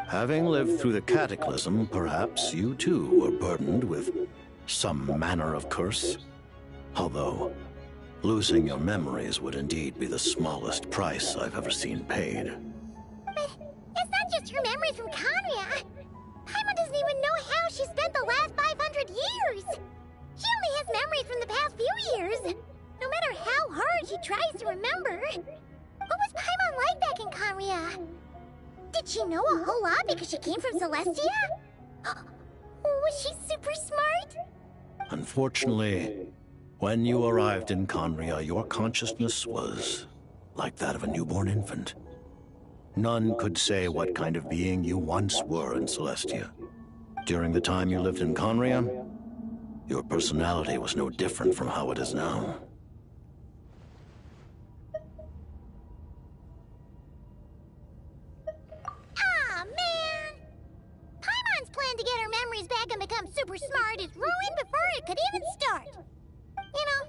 Having lived through the Cataclysm, perhaps you too were burdened with some manner of curse. Although, losing your memories would indeed be the smallest price I've ever seen paid. But it's not just her memories from Conria. Paimon doesn't even know how she spent the last 500 years. She only has memories from the past few years. No matter how hard she tries to remember. What was Paimon like back in Conria? Did she know a whole lot because she came from Celestia? Was she super smart? Unfortunately, when you arrived in Conria, your consciousness was like that of a newborn infant. None could say what kind of being you once were in Celestia. During the time you lived in Conria, your personality was no different from how it is now. Aw, man! Paimon's plan to get her memories back and become super smart is ruined before it could even start. You know,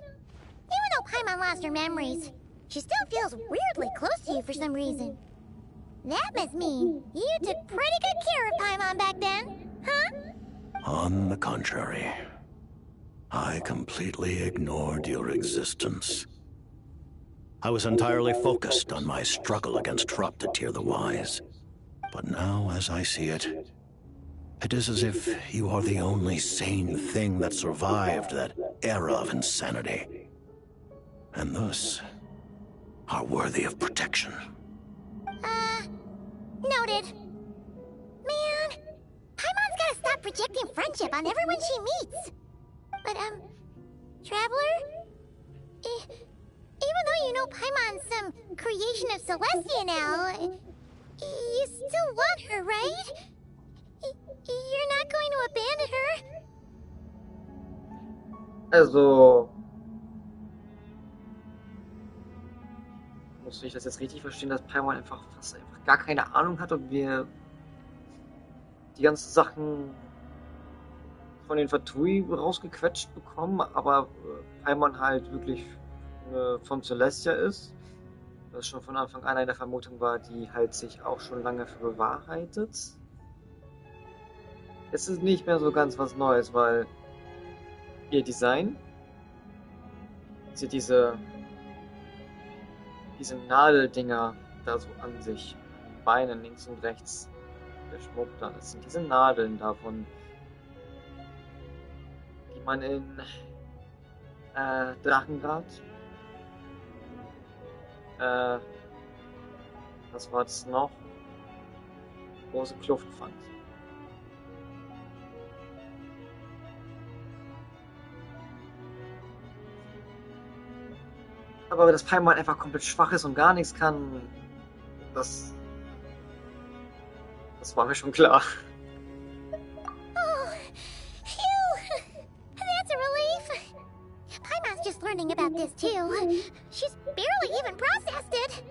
even though Paimon lost her memories, she still feels weirdly close to you for some reason. That must mean you took pretty good care of Paimon back then, huh? On the contrary, I completely ignored your existence. I was entirely focused on my struggle against Troptatir the Wise. But now, as I see it, it is as if you are the only sane thing that survived that era of insanity. And thus, are worthy of protection. Noted. Man, Paimon's gotta stop projecting friendship on everyone she meets. But, Traveler? Even though you know Paimon's some creation of Celestia now, You still want her, right? You're not going to abandon her? Also, muss ich das jetzt richtig verstehen, dass Paimon einfach gar keine Ahnung hat, ob wir die ganzen Sachen von den Fatui rausgequetscht bekommen, aber Paimon halt wirklich von Celestia ist. Das schon von Anfang an eine Vermutung war, die halt sich auch schon lange für bewahrheitet. Es ist nicht mehr so ganz was Neues, weil ihr Design, diese Nadeldinger da so an sich, an den Beinen links und rechts, der Schmuck da, das sind diese Nadeln davon, die man in Drachengrad, was war das noch? Große Kluft fand. Aber dass Paimon einfach komplett schwach ist und gar nichts kann, das war mir schon klar. Oh, phew! That's a relief. Paimon's just learning about this too. She's barely even processed it.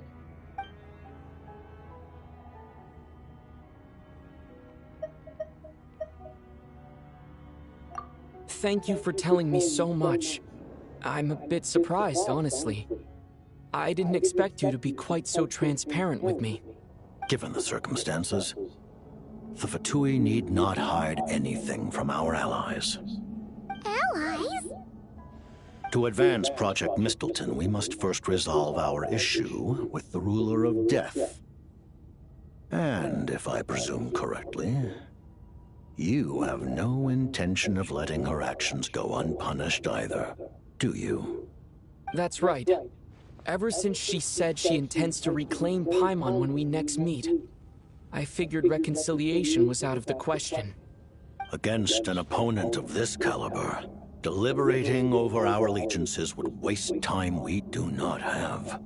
Thank you for telling me so much. I'm a bit surprised, honestly. I didn't expect you to be quite so transparent with me. Given the circumstances, the Fatui need not hide anything from our allies. Allies? To advance Project Mistleton, we must first resolve our issue with the ruler of death. And, if I presume correctly, you have no intention of letting her actions go unpunished either, do you? That's right. Ever since she said she intends to reclaim Paimon when we next meet, I figured reconciliation was out of the question. Against an opponent of this caliber, deliberating over our allegiances would waste time we do not have.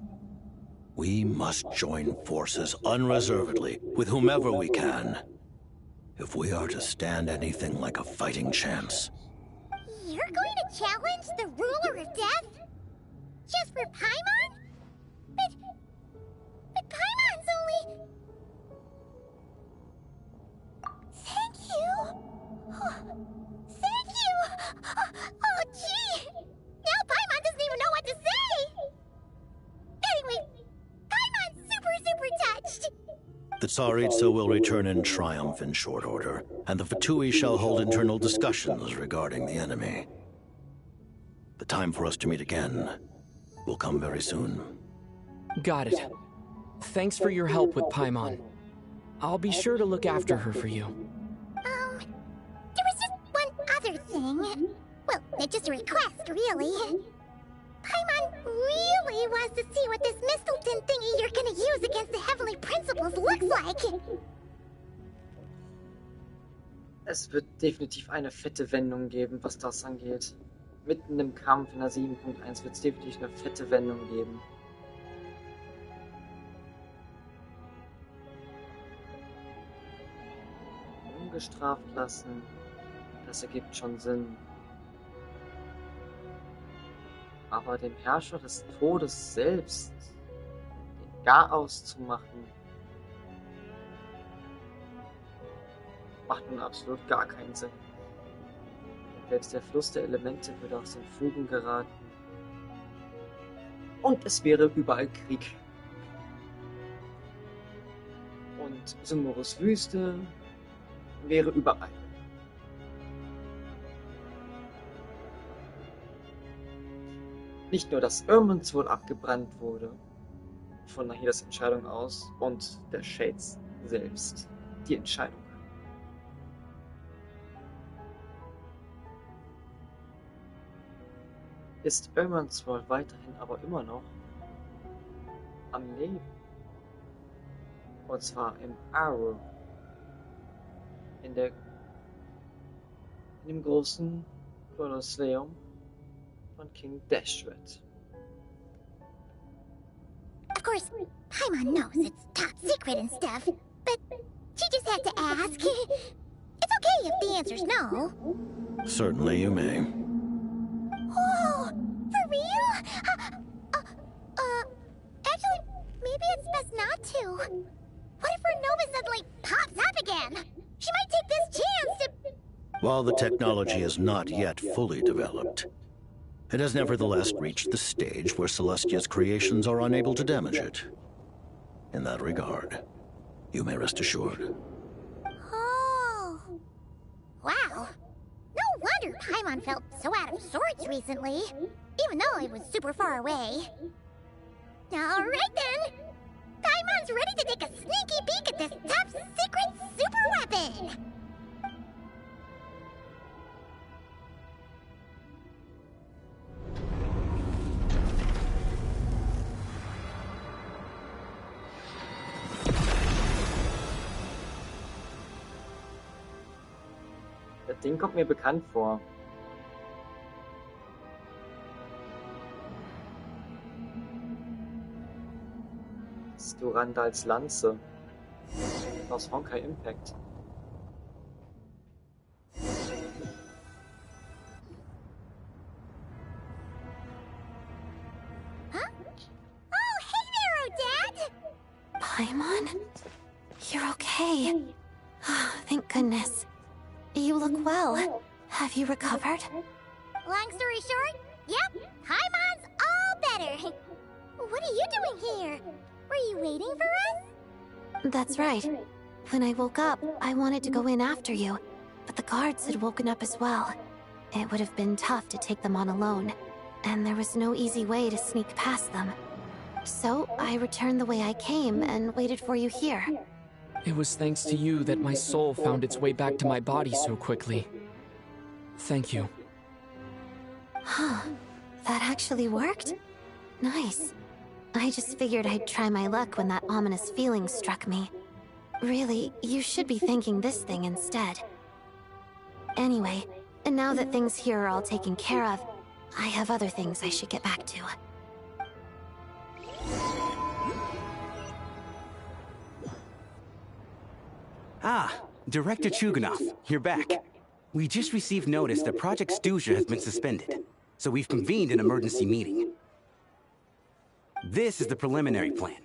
We must join forces unreservedly with whomever we can, if we are to stand anything like a fighting chance. You're going to challenge the ruler of death? Just for Paimon? But Paimon's only... Thank you! Thank you! Oh, gee! Now Paimon doesn't even know what to say! Anyway, Paimon's super touched! The Tsaritsa will return in triumph in short order, and the Fatui shall hold internal discussions regarding the enemy. The time for us to meet again will come very soon. Got it. Thanks for your help with Paimon. I'll be sure to look after her for you. There was just one other thing. Well, it's just a request, really. Paimon really wants to see what this Mistleton thingy you're gonna use against the Heavenly Principles looks like. Es wird definitiv eine fette Wendung geben, was das angeht. Mitten im Kampf in der 7.1 wird es definitiv eine fette Wendung geben. Ungestraft lassen, das ergibt schon Sinn. Aber dem Herrscher des Todes selbst den Garaus zu machen, macht nun absolut gar keinen Sinn. Selbst der Fluss der Elemente würde aus den Fugen geraten. Und es wäre überall Krieg. Und Sumurus Wüste wäre überall. Nicht nur, dass Irmons wohl abgebrannt wurde, von Nahidas Entscheidung aus, und der Shades selbst die Entscheidung. Ist Irmons wohl weiterhin aber immer noch am Leben. Und zwar im Arrow. In dem großen Kolosseum von King Dashred. Of course, Paimon knows it's top secret and stuff, but she just has to ask. It's okay if the answer's no. Certainly you may. Oh, for real? Actually, maybe it's best not to. What if her Nova suddenly pops up again? She might take this chance to... While the technology is not yet fully developed, it has nevertheless reached the stage where Celestia's creations are unable to damage it. In that regard, you may rest assured. Oh. Wow. No wonder Paimon felt so out of sorts recently, even though it was super far away. Alright then! Paimon's ready to take a sneaky peek at this top secret super weapon! Das Ding kommt mir bekannt vor. Das ist Durandals Lanze. Aus Honkai Impact. Huh? Oh, hey there, Odette! Paimon? You're okay. Thank goodness. You look well. Have you recovered? Long story short, yep, Paimon's all better. What are you doing here? Were you waiting for us? That's right. When I woke up, I wanted to go in after you, but the guards had woken up as well. It would have been tough to take them on alone, and there was no easy way to sneak past them. So I returned the way I came and waited for you here. It was thanks to you that my soul found its way back to my body so quickly. Thank you. Huh. That actually worked? Nice. I just figured I'd try my luck when that ominous feeling struck me. Really, you should be thanking this thing instead. Anyway, and now that things here are all taken care of, I have other things I should get back to. Ah, Director Chuganov, you're back. We just received notice that Project Stuja has been suspended, so we've convened an emergency meeting. This is the preliminary plan.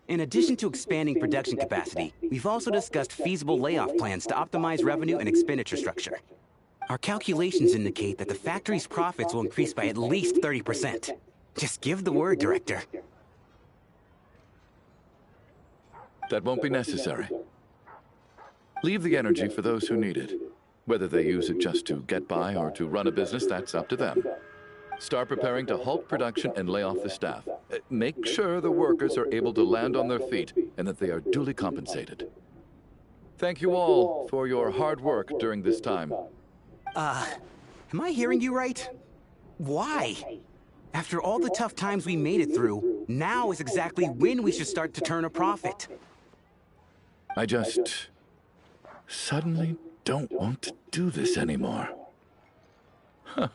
In addition to expanding production capacity, we've also discussed feasible layoff plans to optimize revenue and expenditure structure. Our calculations indicate that the factory's profits will increase by at least 30%. Just give the word, Director. That won't be necessary. Leave the energy for those who need it. Whether they use it just to get by or to run a business, that's up to them. Start preparing to halt production and lay off the staff. Make sure the workers are able to land on their feet and that they are duly compensated. Thank you all for your hard work during this time. Am I hearing you right? Why? After all the tough times we made it through, now is exactly when we should start to turn a profit. I just suddenly don't want to do this anymore. Huh.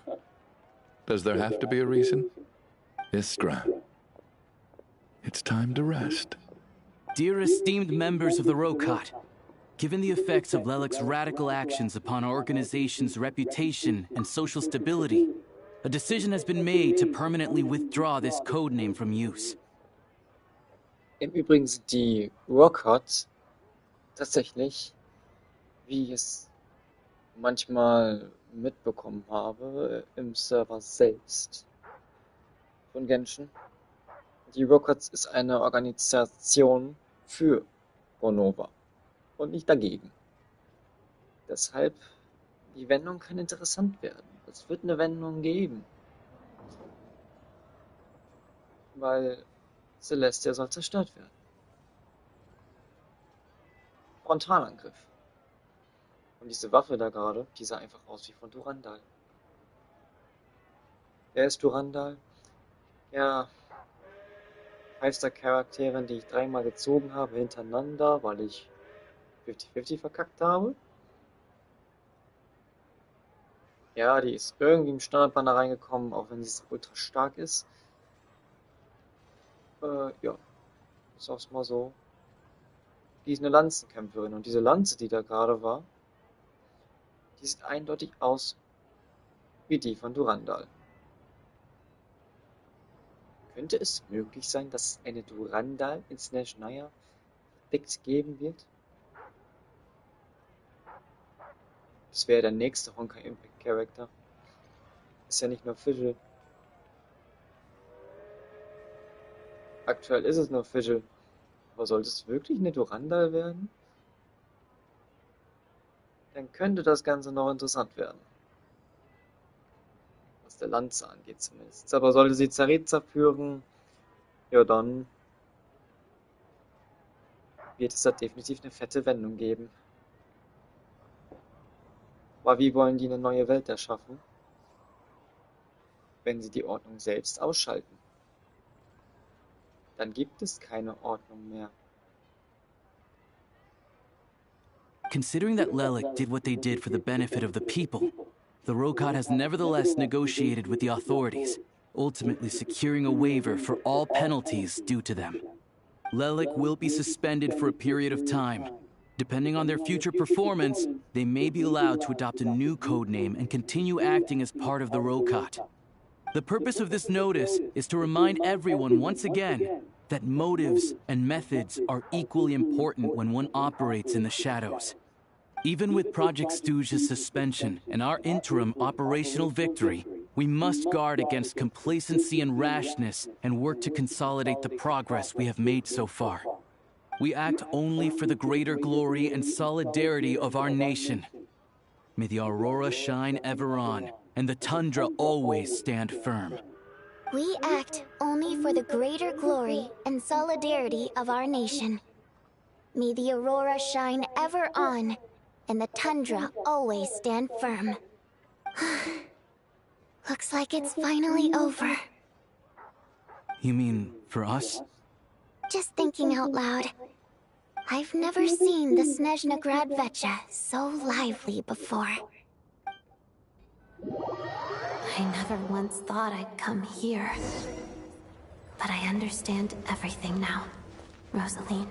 Does there have to be a reason? Iskra, it's time to rest. Dear esteemed members of the Rokot, given the effects of Lelek's radical actions upon our organization's reputation and social stability, a decision has been made to permanently withdraw this codename from use. Im Übrigen sind die Rokot tatsächlich, wie ich es manchmal mitbekommen habe, im Server selbst von Genshin. Die Rockets ist eine Organisation für Bonova und nicht dagegen. Deshalb, die Wendung kann interessant werden. Es wird eine Wendung geben. Weil Celestia soll zerstört werden. Frontalangriff. Und diese Waffe da gerade, die sah einfach aus wie von Durandal. Wer ist Durandal? Ja, 5-Star-Charakterin, die ich 3-mal gezogen habe hintereinander, weil ich 50-50 verkackt habe. Ja, die ist irgendwie im Standardbanner reingekommen, auch wenn sie ultra stark ist. Ja. Ich sag's mal so. Die ist eine Lanzenkämpferin. Und diese Lanze, die da gerade war, die sieht eindeutig aus wie die von Durandal. Könnte es möglich sein, dass es eine Durandal in Snezhnaya verdeckt geben wird? Das wäre der nächste Honkai Impact Charakter. Ist ja nicht nur Fischl. Aktuell ist es nur Fischl. Aber sollte es wirklich eine Durandal werden? Dann könnte das Ganze noch interessant werden. Was der Lanze angeht zumindest. Aber sollte sie Tsaritsa führen, ja dann wird es da definitiv eine fette Wendung geben. Aber wie wollen die eine neue Welt erschaffen, wenn sie die Ordnung selbst ausschalten? Dann gibt es keine Ordnung mehr. Considering that Lelik did what they did for the benefit of the people, the Rokot has nevertheless negotiated with the authorities, ultimately securing a waiver for all penalties due to them. Lelik will be suspended for a period of time. Depending on their future performance, they may be allowed to adopt a new codename and continue acting as part of the Rokot. The purpose of this notice is to remind everyone once again that motives and methods are equally important when one operates in the shadows. Even with Project Stooge's suspension and our interim operational victory, we must guard against complacency and rashness and work to consolidate the progress we have made so far. We act only for the greater glory and solidarity of our nation. May the aurora shine ever on, and the tundra always stand firm. We act only for the greater glory and solidarity of our nation. May the aurora shine ever on, and the tundra always stand firm. Looks like it's finally over. You mean for us? Just thinking out loud. I've never seen the Snezhnegrad Vecha so lively before. I never once thought I'd come here. But I understand everything now, Rosaline.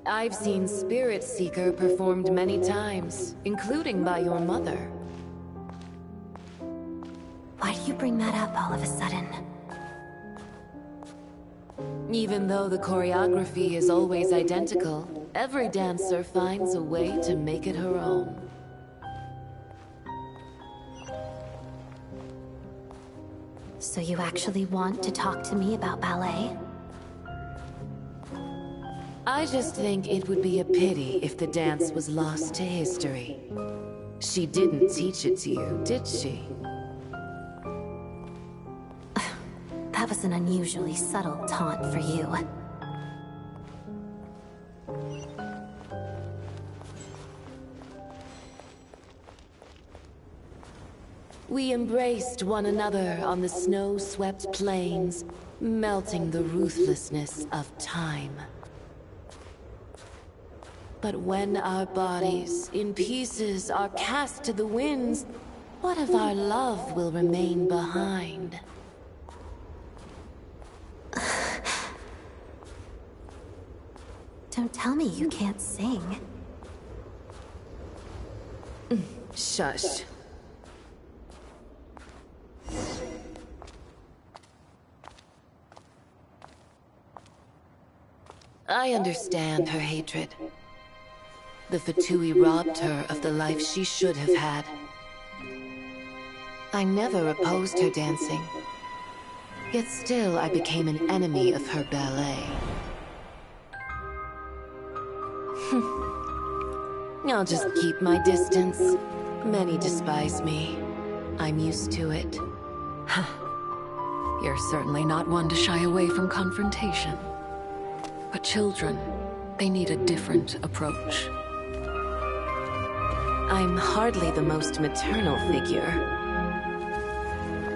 I've seen Spirit Seeker performed many times, including by your mother. Why do you bring that up all of a sudden? Even though the choreography is always identical, every dancer finds a way to make it her own. So you actually want to talk to me about ballet? I just think it would be a pity if the dance was lost to history. She didn't teach it to you, did she? That was an unusually subtle taunt for you. We embraced one another on the snow-swept plains, melting the ruthlessness of time. But when our bodies, in pieces, are cast to the winds, what of our love will remain behind? Don't tell me you can't sing. Shush. I understand her hatred. The Fatui robbed her of the life she should have had. I never opposed her dancing. Yet still I became an enemy of her ballet. I'll just keep my distance. Many despise me. I'm used to it. You're certainly not one to shy away from confrontation. But children, they need a different approach. I'm hardly the most maternal figure.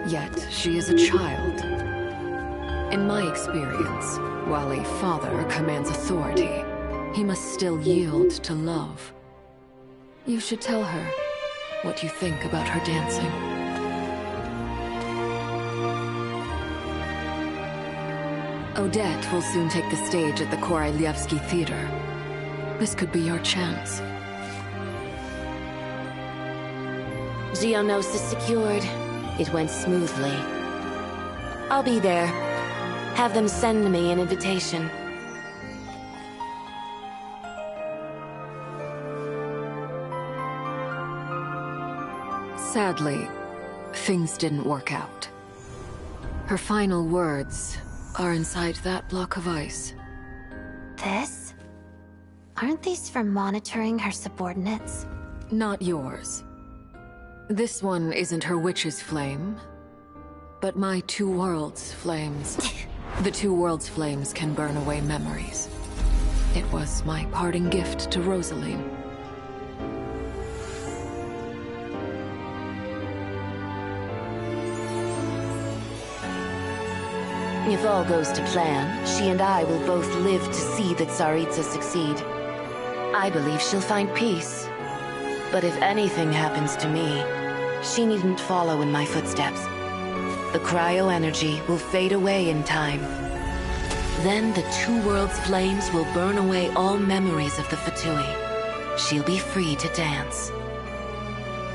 Yet she is a child. In my experience, while a father commands authority, he must still yield to love. You should tell her what you think about her dancing. Odette will soon take the stage at the Korolyevsky Theater. This could be your chance. Geonosis secured. It went smoothly. I'll be there. Have them send me an invitation. Sadly, things didn't work out. Her final words are inside that block of ice. This? Aren't these for monitoring her subordinates? Not yours. This one isn't her witch's flame, but my two worlds' flames. The two worlds' flames can burn away memories. It was my parting gift to Rosaline. If all goes to plan, she and I will both live to see the Tsaritsa succeed. I believe she'll find peace. But if anything happens to me, she needn't follow in my footsteps. The cryo-energy will fade away in time. Then the two worlds' flames will burn away all memories of the Fatui. She'll be free to dance.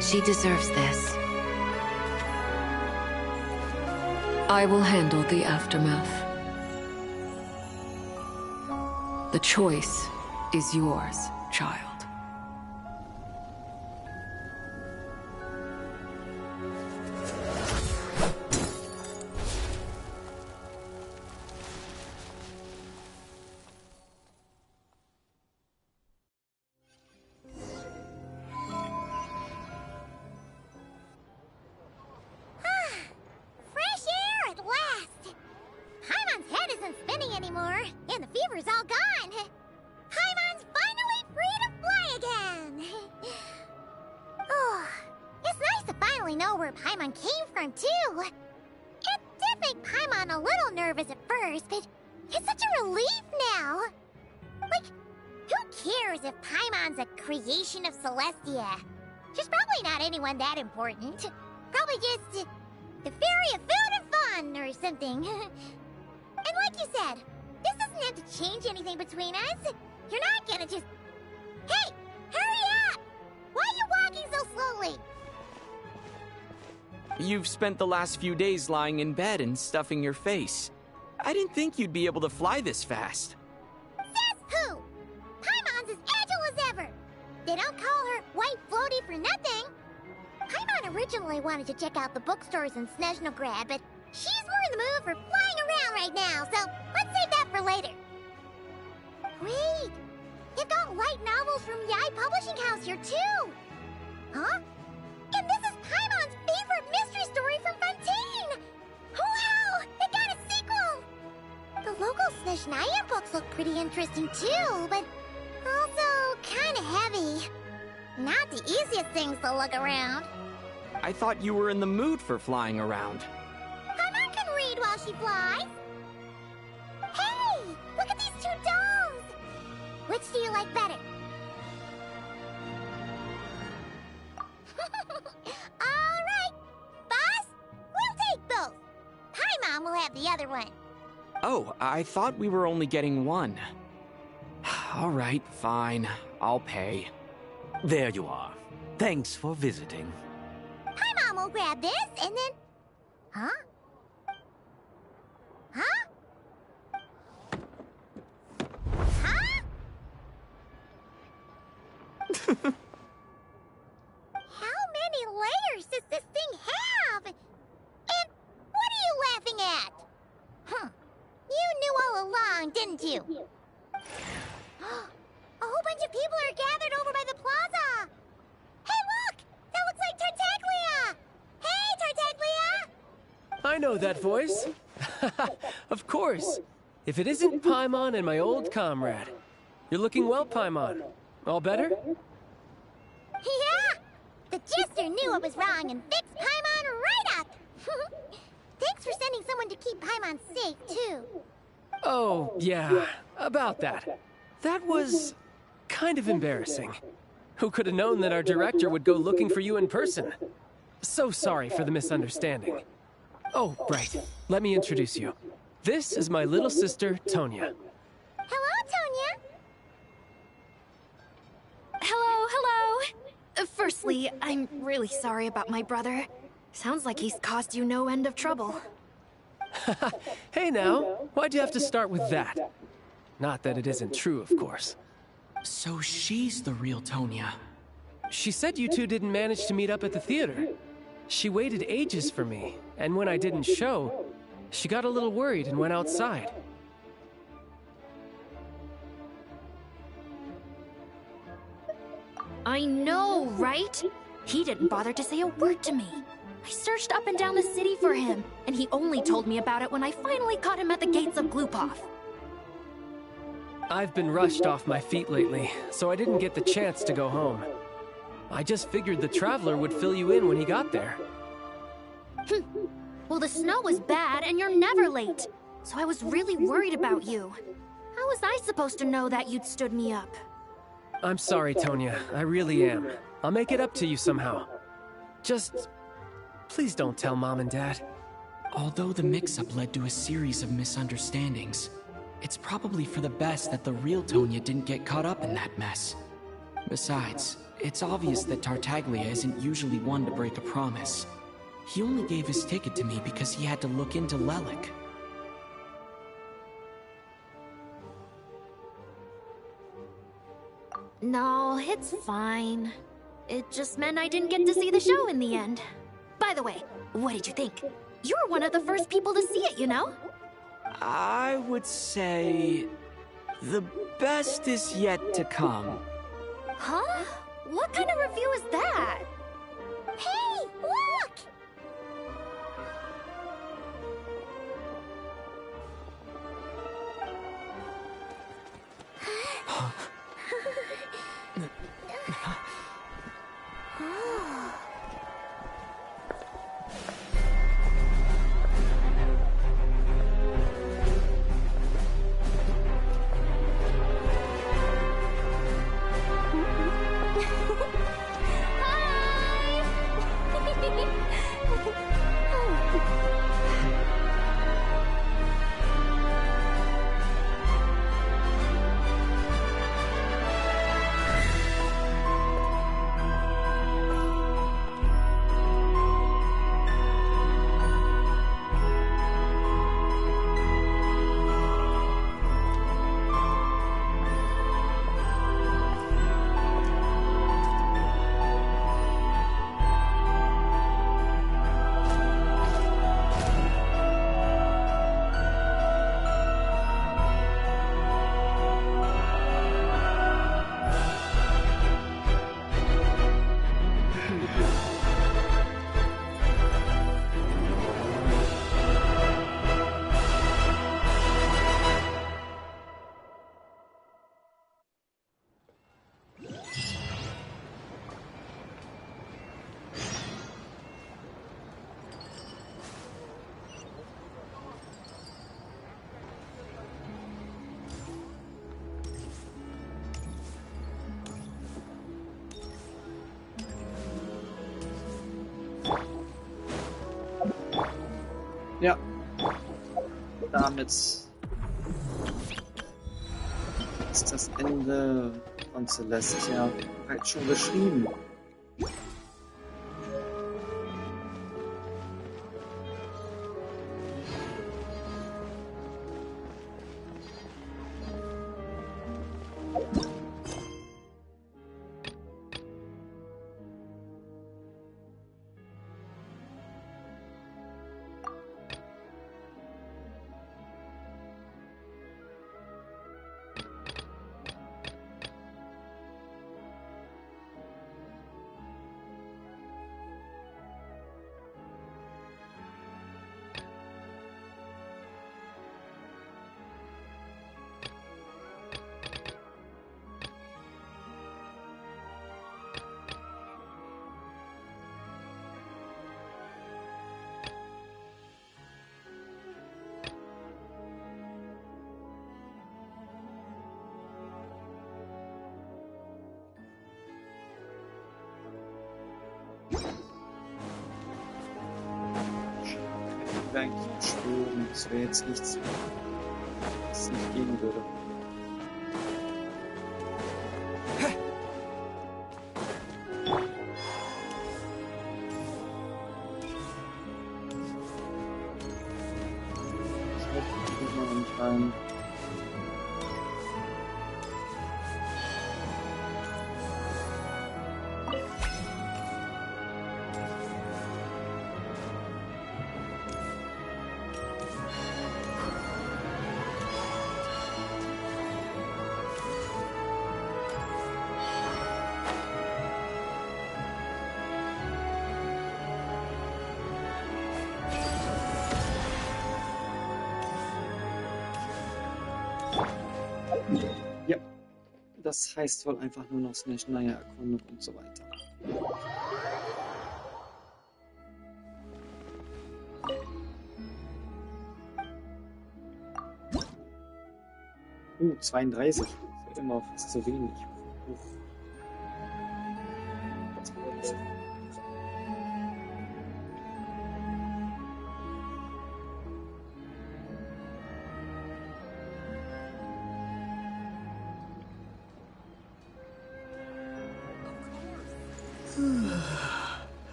She deserves this. I will handle the aftermath. The choice is yours, child. That important. Probably just the fairy of food and fun or something. And like you said, this doesn't have to change anything between us. You're not gonna just... Hey! Hurry up! Why are you walking so slowly? You've spent the last few days lying in bed and stuffing your face. I didn't think you'd be able to fly this fast. Says who? Paimon's as agile as ever. They don't call her White Floaty for nothing. Paimon originally wanted to check out the bookstores in Snezhnograd, but she's more in the mood for flying around right now, so let's save that for later. Wait, you've got light novels from Yai Publishing House here too. Huh? And this is Paimon's favorite mystery story from Fontaine! Wow, they got a sequel! The local Snezhnaya books look pretty interesting too, but also kinda heavy. Not the easiest things to look around. I thought you were in the mood for flying around. Paimon can read while she flies. Hey, look at these two dolls. Which do you like better? All right, boss, we'll take both. Paimon will have the other one. Oh, I thought we were only getting one. All right, fine. I'll pay. There you are. Thanks for visiting. Paimon will grab this and then... Huh? Huh? Huh? How many layers does this thing have? And what are you laughing at? Huh. You knew all along, didn't you? A whole bunch of people are gathered over by the plaza! Hey, look! That looks like Tartaglia! Hey, Tartaglia! I know that voice. Of course. If it isn't Paimon and my old comrade. You're looking well, Paimon. All better? Yeah! The Jester knew it was wrong and fixed Paimon right up! Thanks for sending someone to keep Paimon safe, too. Oh, yeah, about that. That was kind of embarrassing. Who could have known that our director would go looking for you in person? So sorry for the misunderstanding. Oh, right. Let me introduce you. This is my little sister, Tonya. Hello, Tonya. Hello, hello. Firstly, I'm really sorry about my brother. Sounds like he's caused you no end of trouble. Hey now, why'd you have to start with that? Not that it isn't true, of course. So she's the real Tonya. She said you two didn't manage to meet up at the theater. She waited ages for me, and when I didn't show, she got a little worried and went outside. I know, right? He didn't bother to say a word to me. I searched up and down the city for him, and he only told me about it when I finally caught him at the gates of Glupov. I've been rushed off my feet lately, so I didn't get the chance to go home. I just figured the Traveler would fill you in when he got there. Well, the snow was bad, and you're never late. So I was really worried about you. How was I supposed to know that you'd stood me up? I'm sorry, Tonya. I really am. I'll make it up to you somehow. Just... please don't tell Mom and Dad. Although the mix-up led to a series of misunderstandings, it's probably for the best that the real Tonya didn't get caught up in that mess. Besides, it's obvious that Tartaglia isn't usually one to break a promise. He only gave his ticket to me because he had to look into Lelik. No, it's fine. It just meant I didn't get to see the show in the end. By the way, what did you think? You were one of the first people to see it, you know? I would say... the best is yet to come. Huh? What kind of review is that? Hey, look! Ja. Damit ist das Ende von Celestia halt schon beschrieben. eigentlich beschwören. Das wäre jetzt nichts, was nicht gehen würde. Ich noch nicht rein. Ja, das heißt wohl einfach nur noch Slash, naja, Erkundung und so weiter. 32. Das ist immer fast zu wenig. Uff.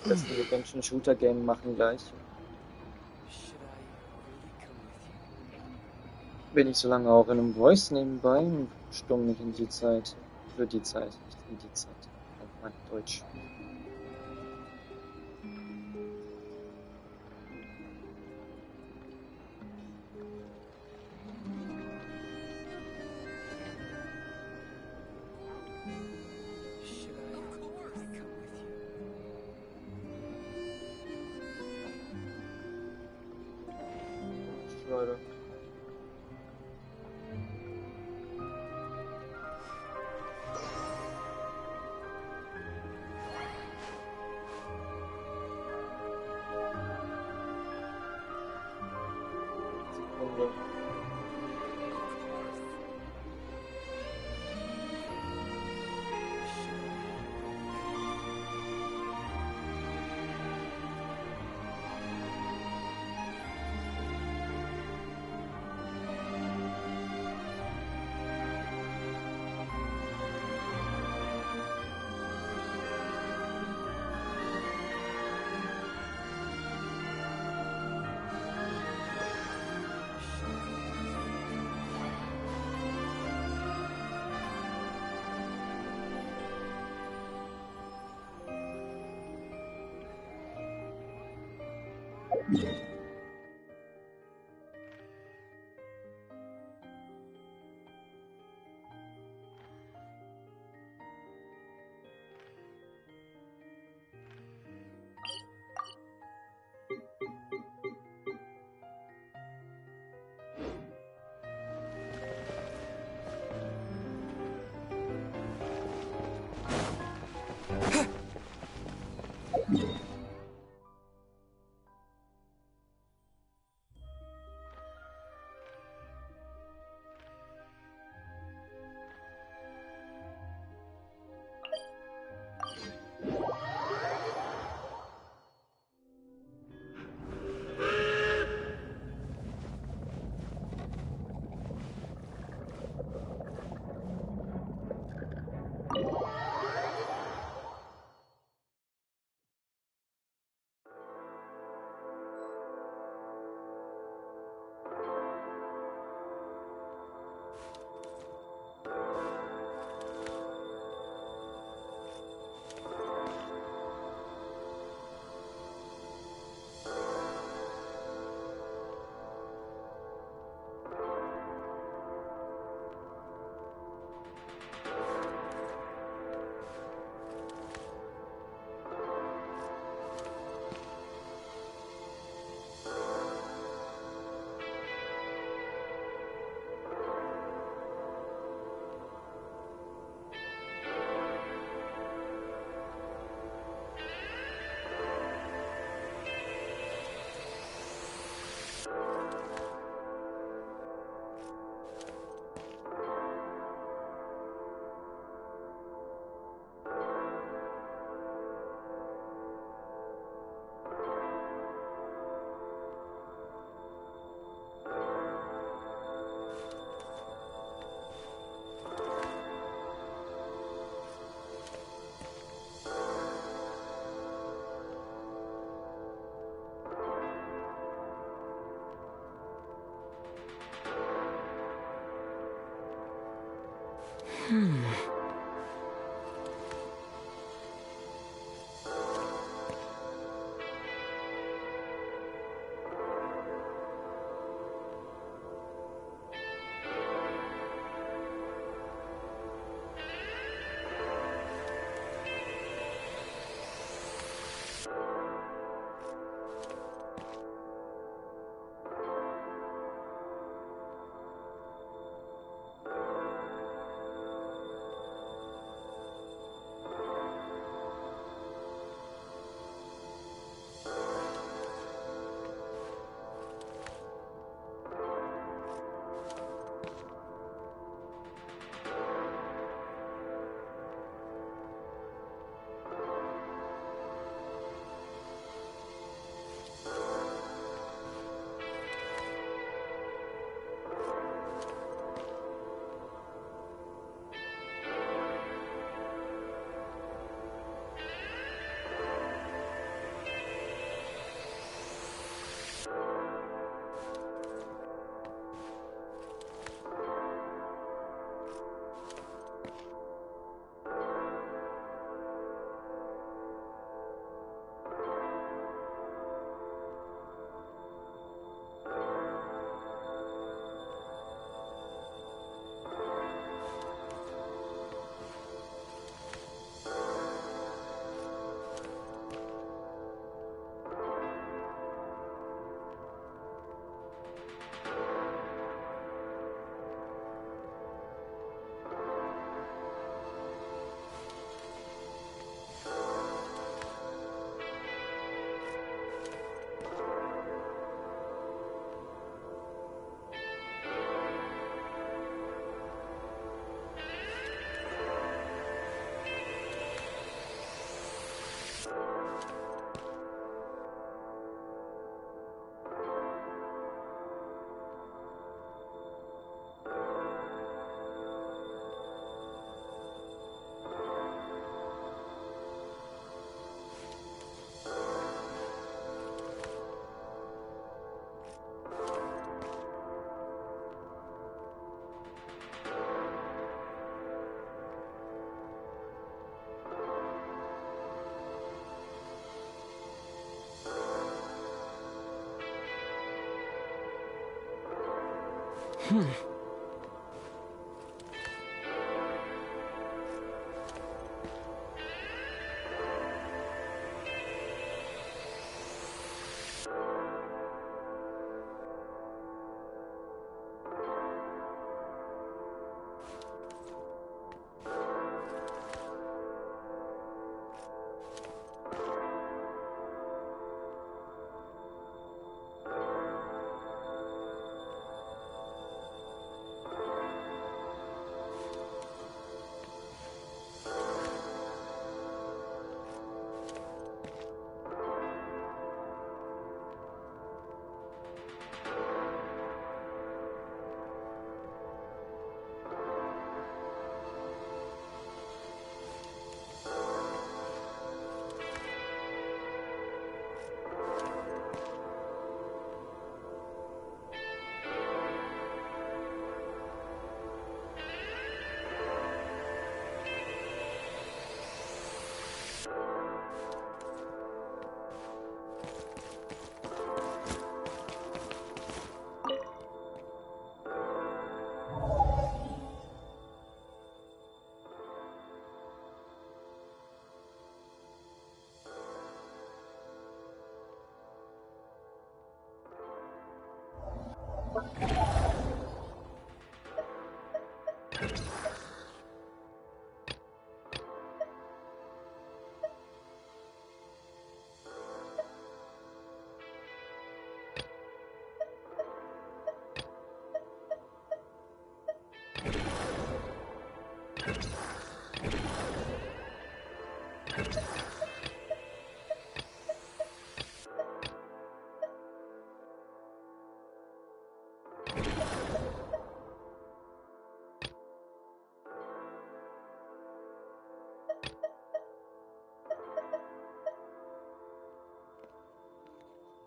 Das wir Genshin Shooter Game machen gleich. Bin ich so lange auch in einem Voice nebenbei und stumm nicht in die Zeit. Für die Zeit, nicht in die Zeit. Auf mein Deutsch. Leute. Sekunde.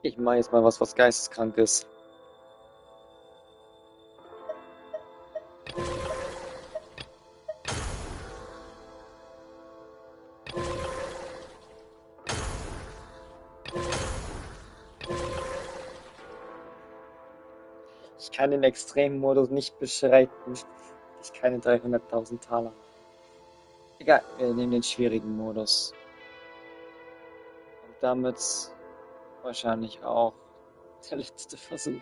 Ich mache jetzt mal was geisteskrank ist. Ich kann den Extremmodus nicht beschreiten. Ich keine 300.000 Taler. Egal, wir nehmen den schwierigen Modus. Und damit wahrscheinlich auch der letzte Versuch.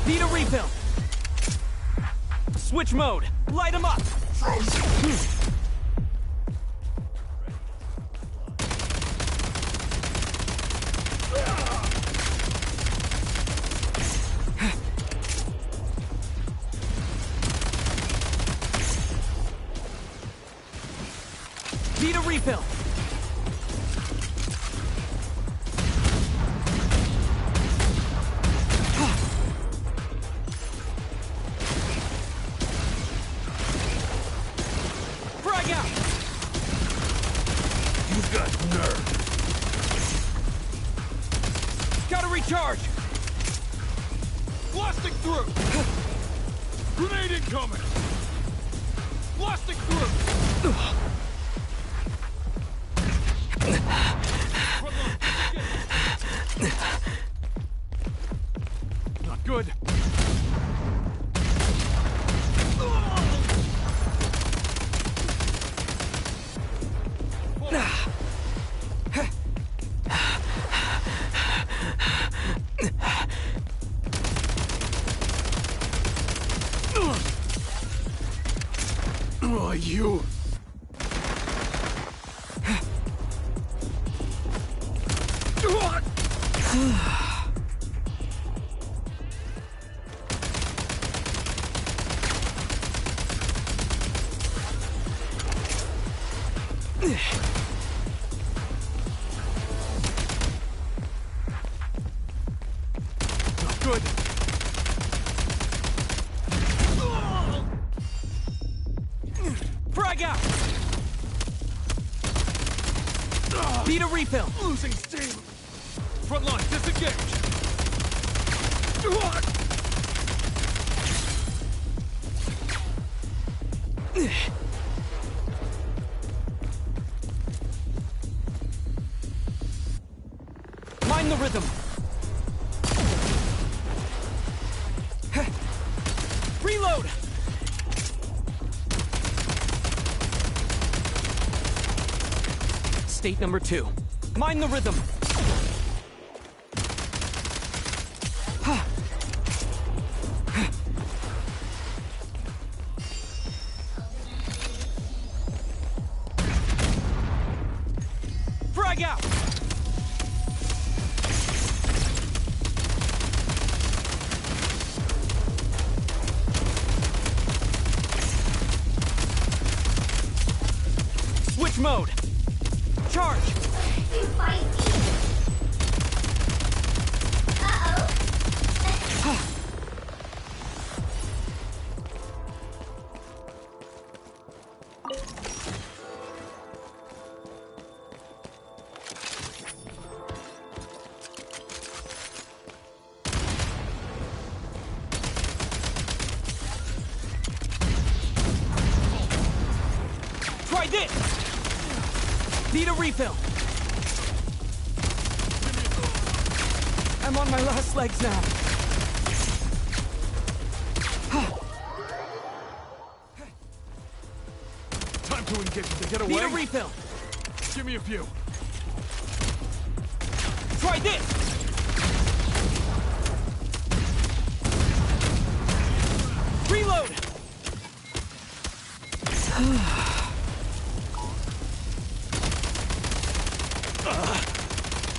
Need a refill. Switch mode! Light him up! Need a refill! Frag out! You've got nerve. Gotta recharge! Blasting through! Grenade incoming! Blasting through! Not good. Oh, you! Not good. Frag out! Need a refill! Losing steam! Front line, disengage! Mind the rhythm! Reload! State number 2. Mind the rhythm! Frag out! Switch mode! Charge! Try this! Need a refill! I'm on my last legs now. Time to engage to get away. Need a refill! Give me a few. Try this! Reload!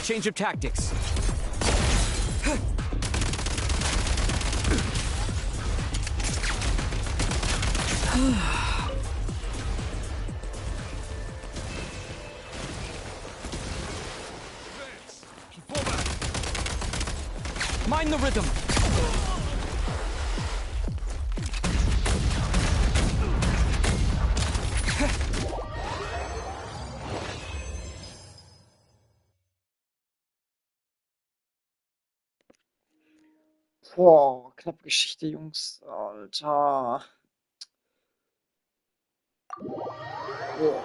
Change of tactics. Mind the rhythm. Boah, knappe Geschichte, Jungs. Alter. Boah.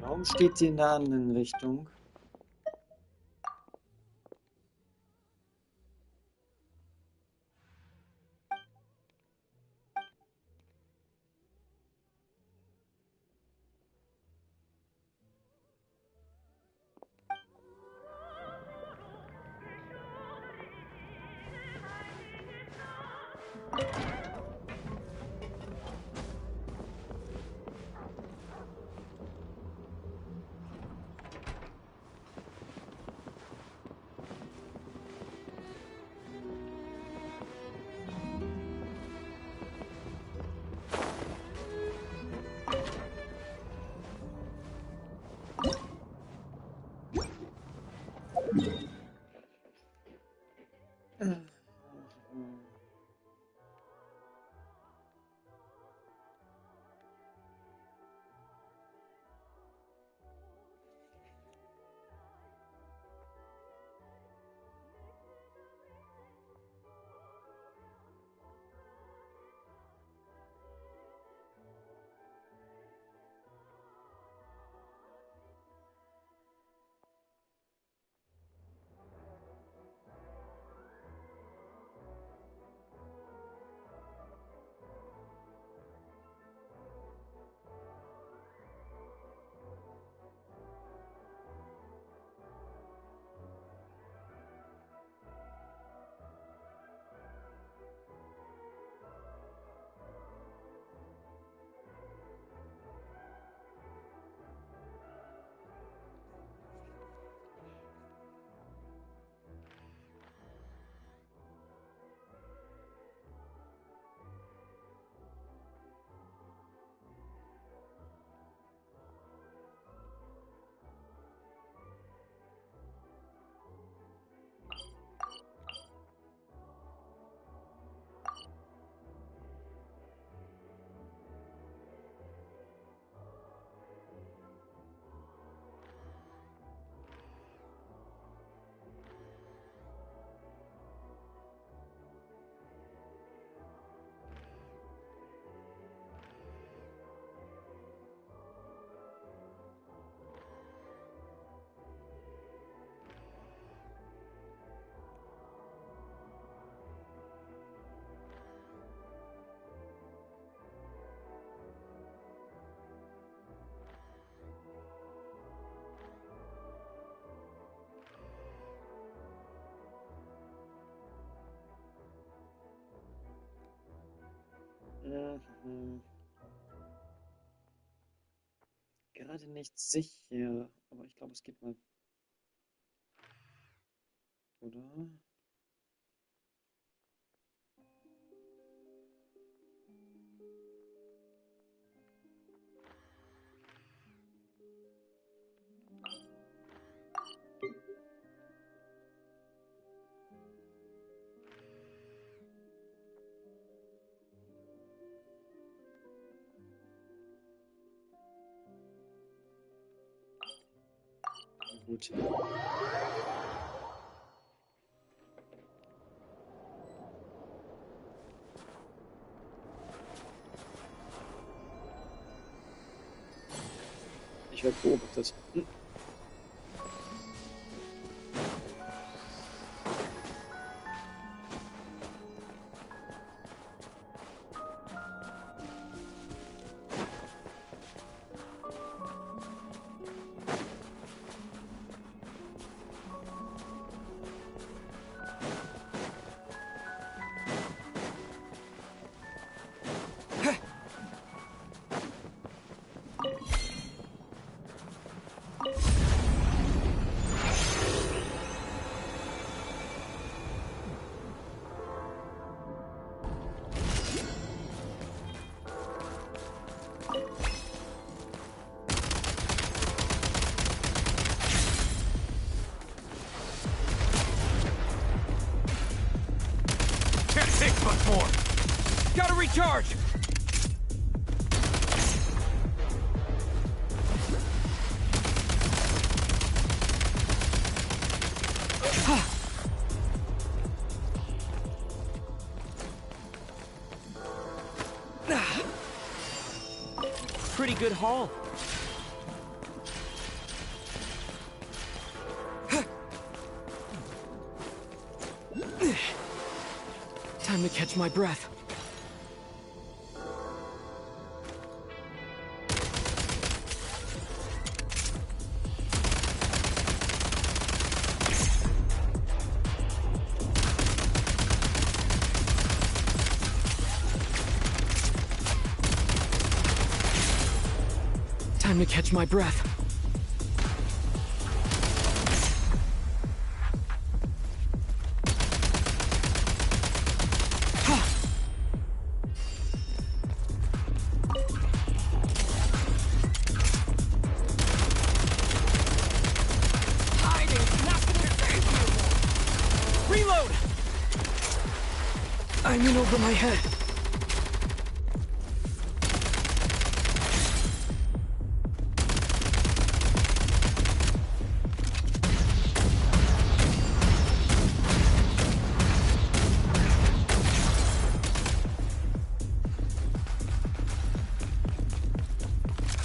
Warum steht sie in der anderen Richtung? Gerade nicht sicher, aber ich glaube, es geht mal. Oder? Gut. Ich werde beobachtet. Gotta recharge! Pretty good haul. Time to catch my breath. Time to catch my breath. Reload! I'm in over my head.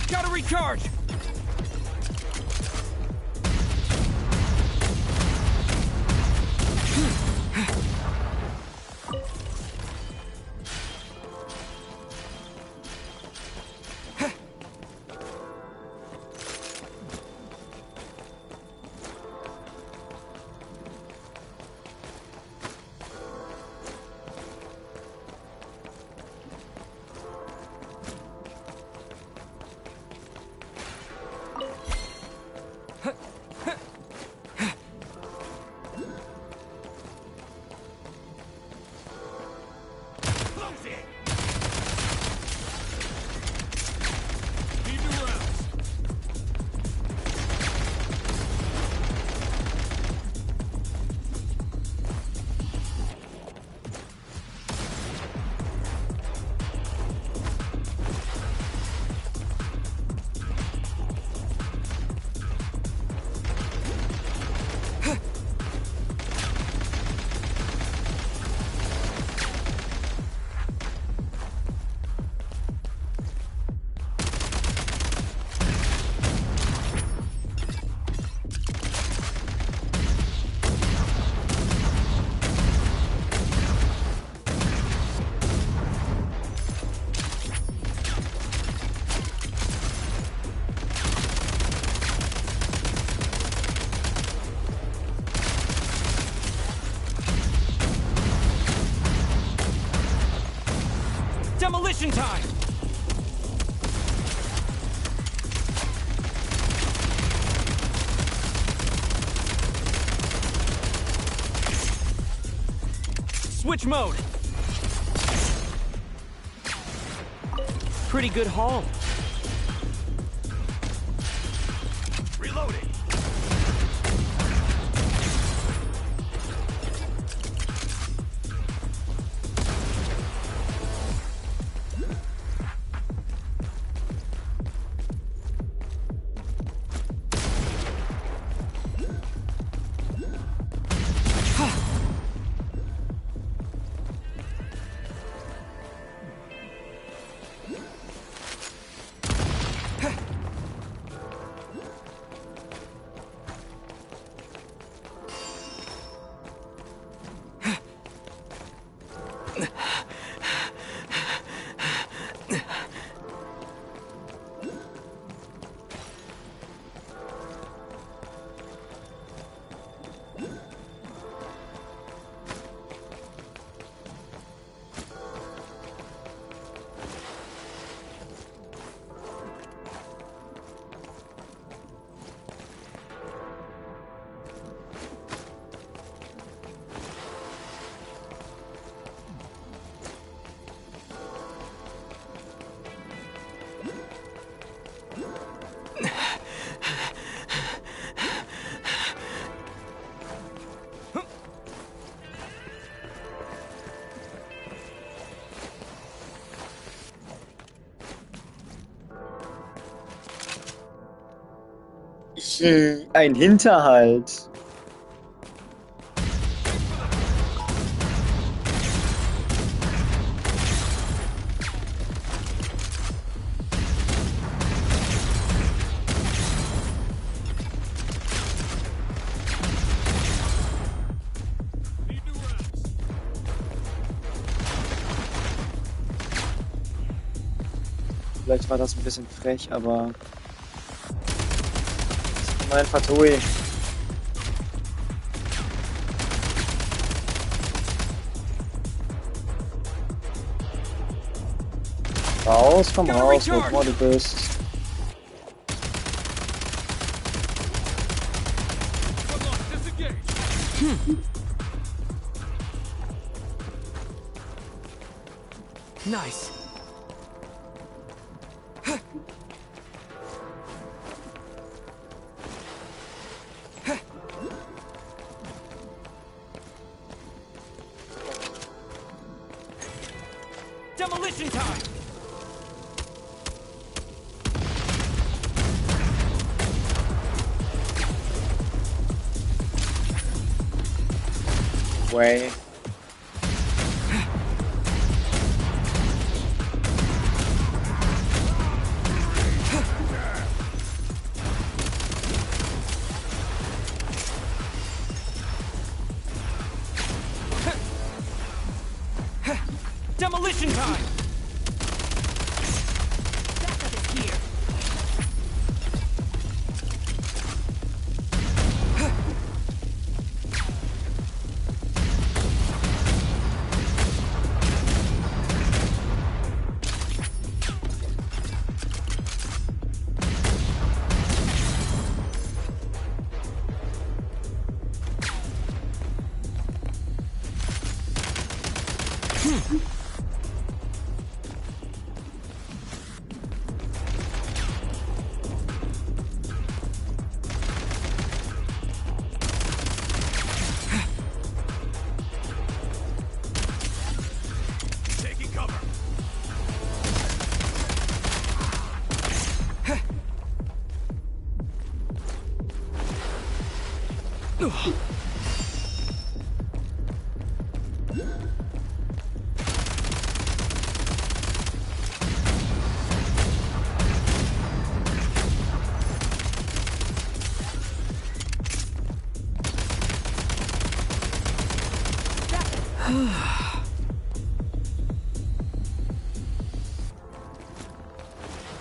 Gotta recharge! Demolition time! Switch mode! Pretty good haul. Reloading! Ein Hinterhalt. Vielleicht war das ein bisschen frech, aber mein Fatui. Raus, komm raus, wo immer du bist. Nice. Demolition time. Way. Demolition time. Backup is here.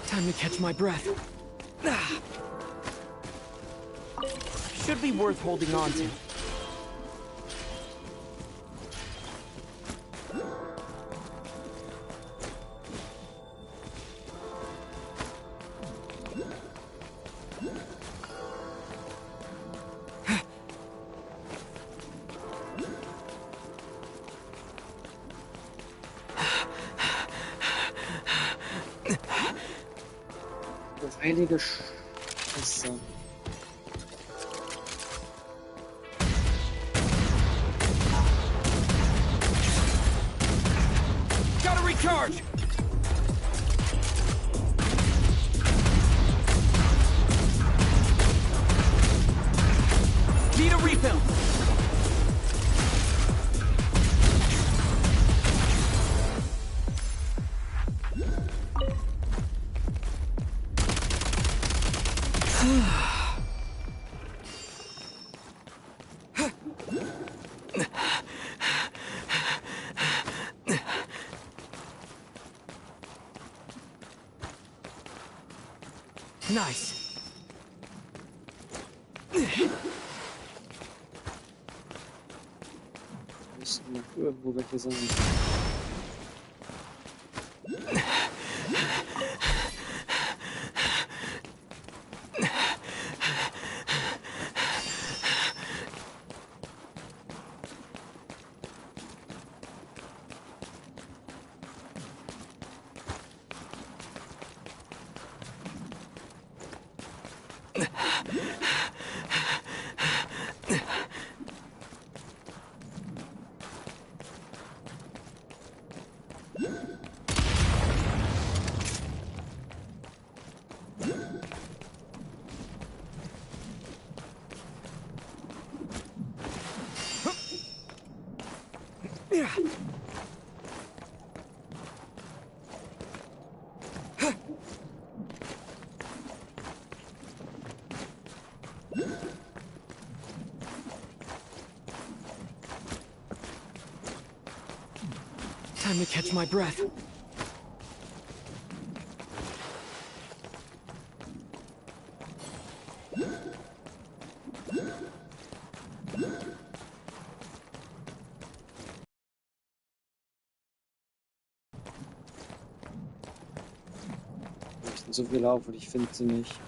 Time to catch my breath. Should be worth holding on to. Heilige Scheiße. Gotta recharge! Need a refill! Nice. Müssten noch irgendwo welche sein. Time to catch my breath. so viel auf und ich finde sie nicht.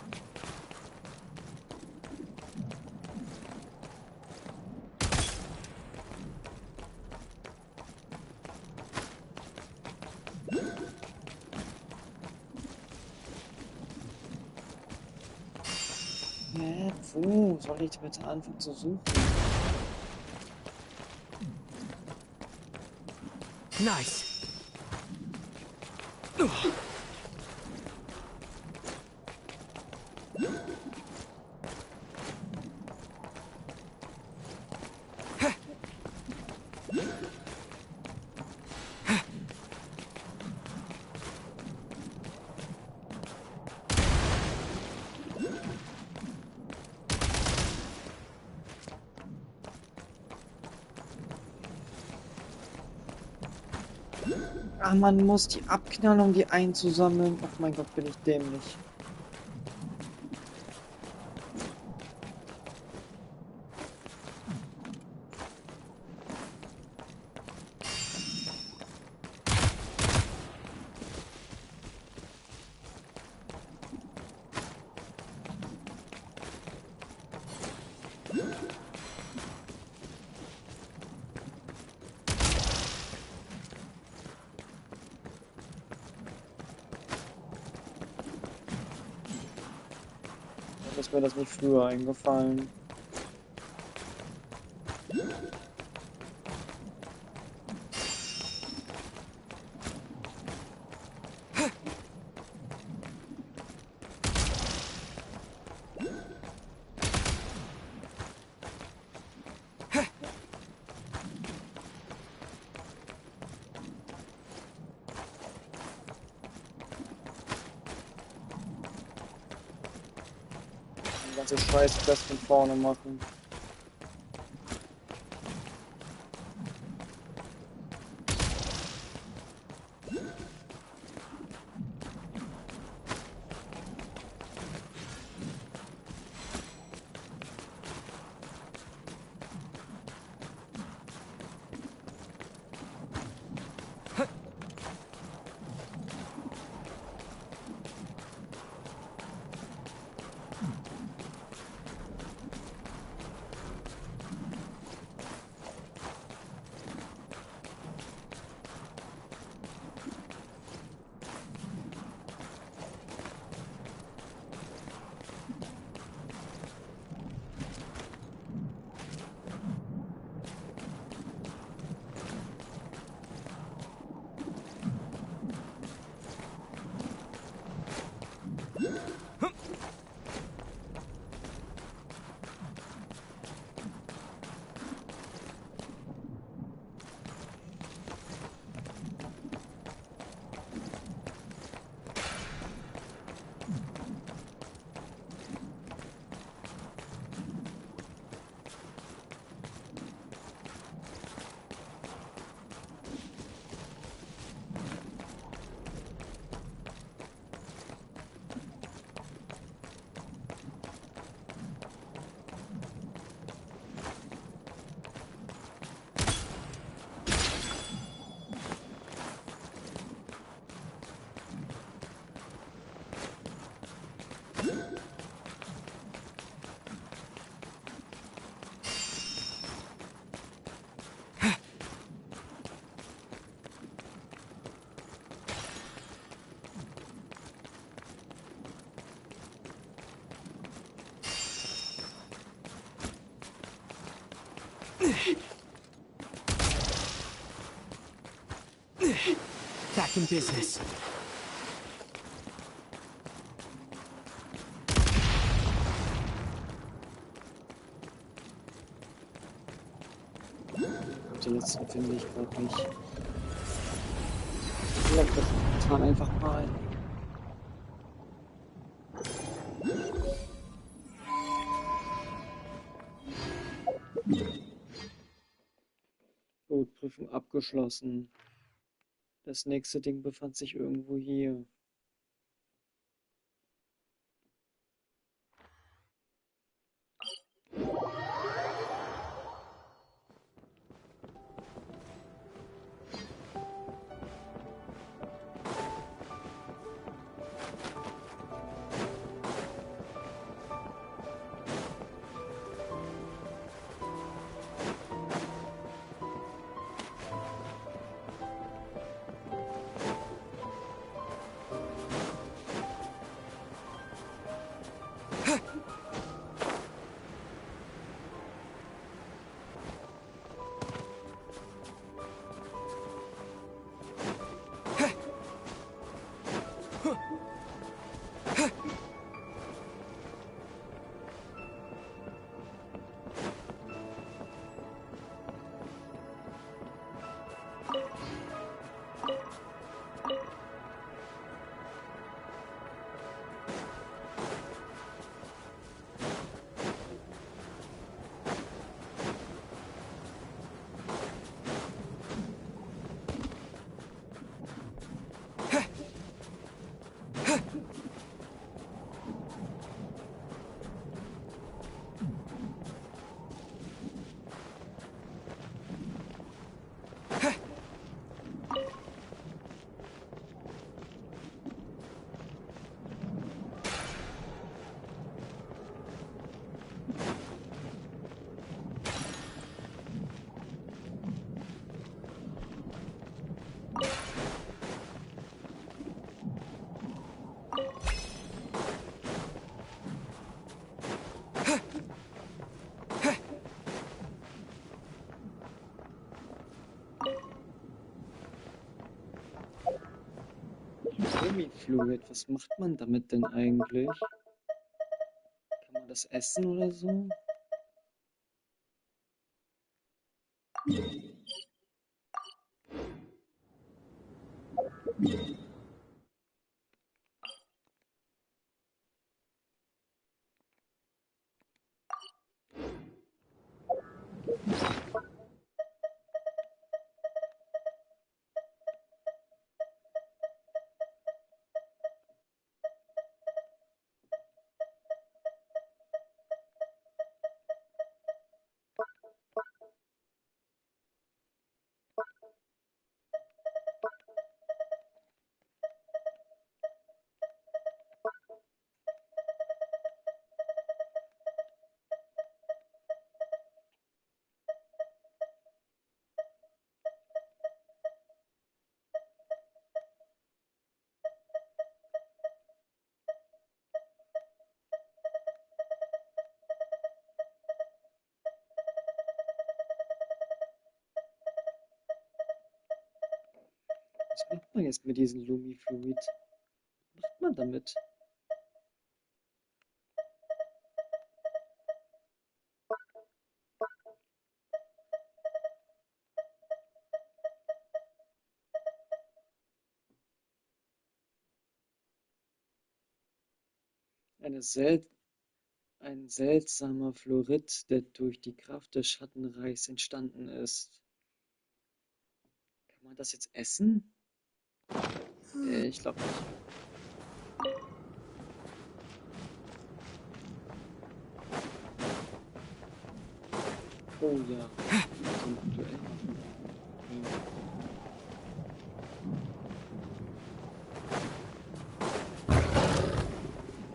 Wo soll ich bitte anfangen zu suchen? Nice. Ah, man muss die abknallen, um die einzusammeln. Ach mein Gott, bin ich dämlich. Ist mir das nicht früher eingefallen. Ganze Scheiß-Quest von vorne machen. Back in business. Den letzten finde ich gerade nicht. Leck das total einfach mal. Gut, Prüfung abgeschlossen. Das nächste Ding befand sich irgendwo hier. Lumifluid, was macht man damit denn eigentlich? Kann man das essen oder so? Was macht man jetzt mit diesem Lumifluid? Was macht man damit? Ein seltsamer Fluorid, der durch die Kraft des Schattenreichs entstanden ist. Kann man das jetzt essen? Ich glaube nicht. Oh ja. So ein Duell.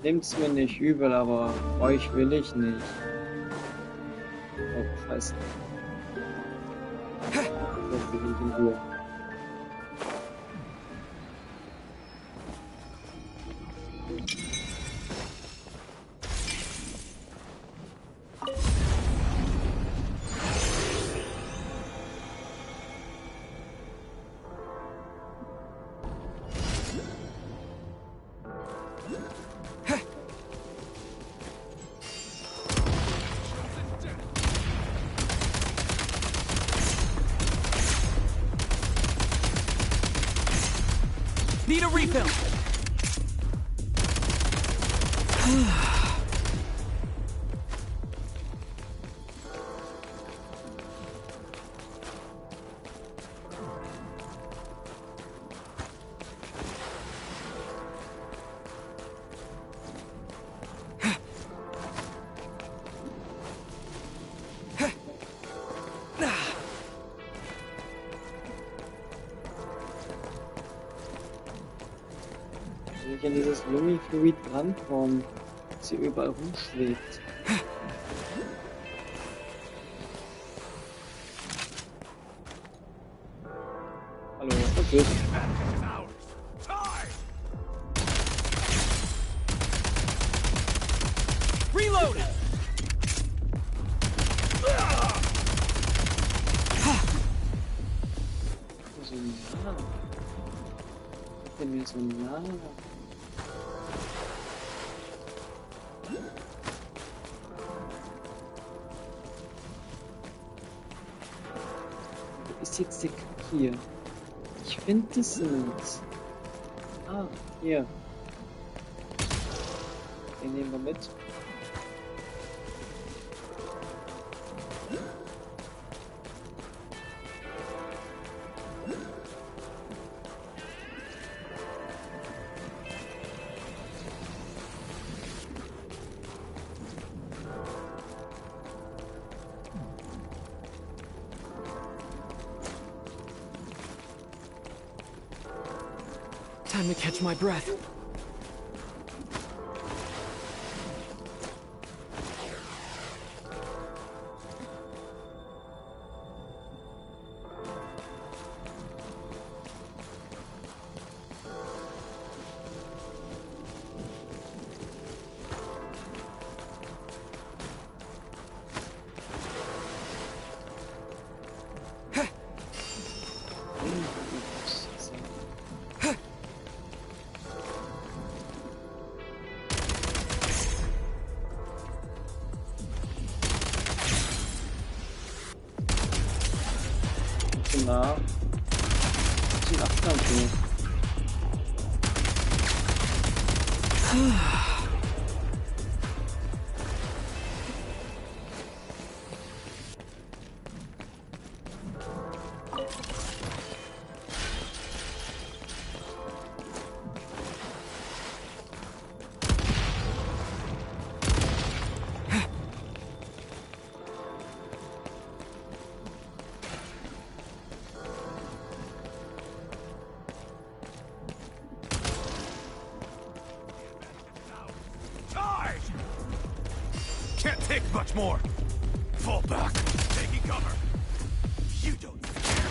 Nehmt's mir nicht übel, aber euch will ich nicht. Oh, scheiße. Wir sind in Ruhe. Need a refill. Wenn ich an dieses Lumifluid drankomme, dass sie überall rumschwebt. Hallo, okay. Reloaded. So nah. Ich bin mir so nah. Wo ist jetzt der Kack hier? Ich finde es nicht. Ah, hier. Den nehmen wir mit. Time to catch my breath. bisschen nah. Ein bisschen Abstand hier. Can't take much more. Fall back. Taking cover. You don't care.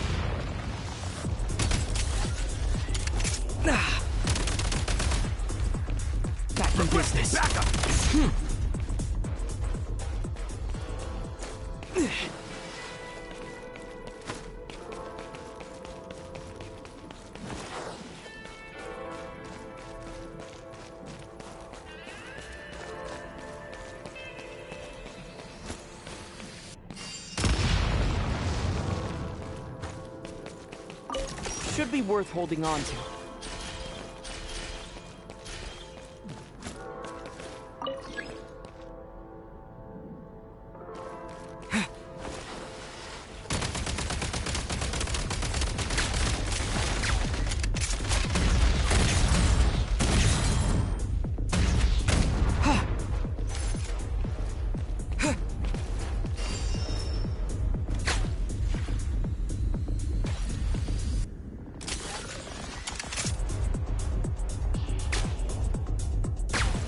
Back in business. Back up. Should be worth holding on to.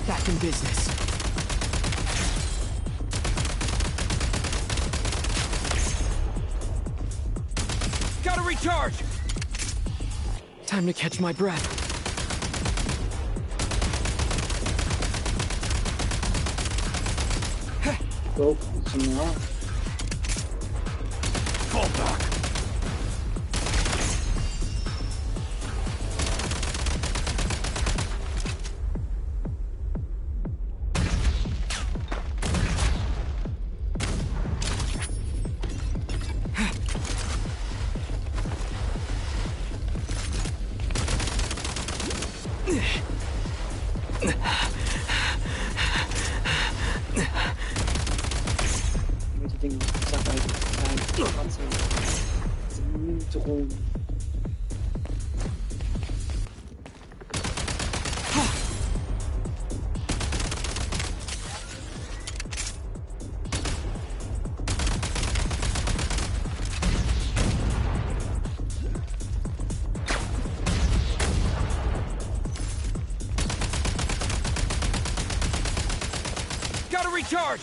Back in business. Gotta recharge! Time to catch my breath. So, bisschen nah. Fall back. Die Dinge, ich sag eigentlich, klein, trotzdem. Drum. Gotta recharge!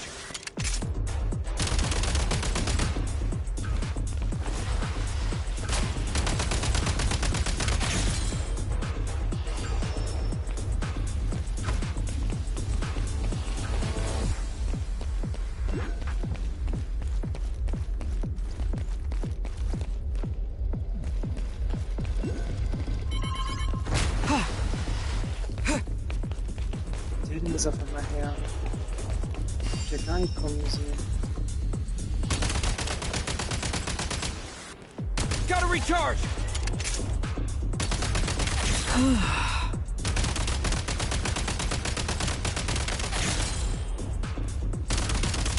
Selten ist auf einmal her. Ich hab gar nicht kommen sehen. Gotta recharge!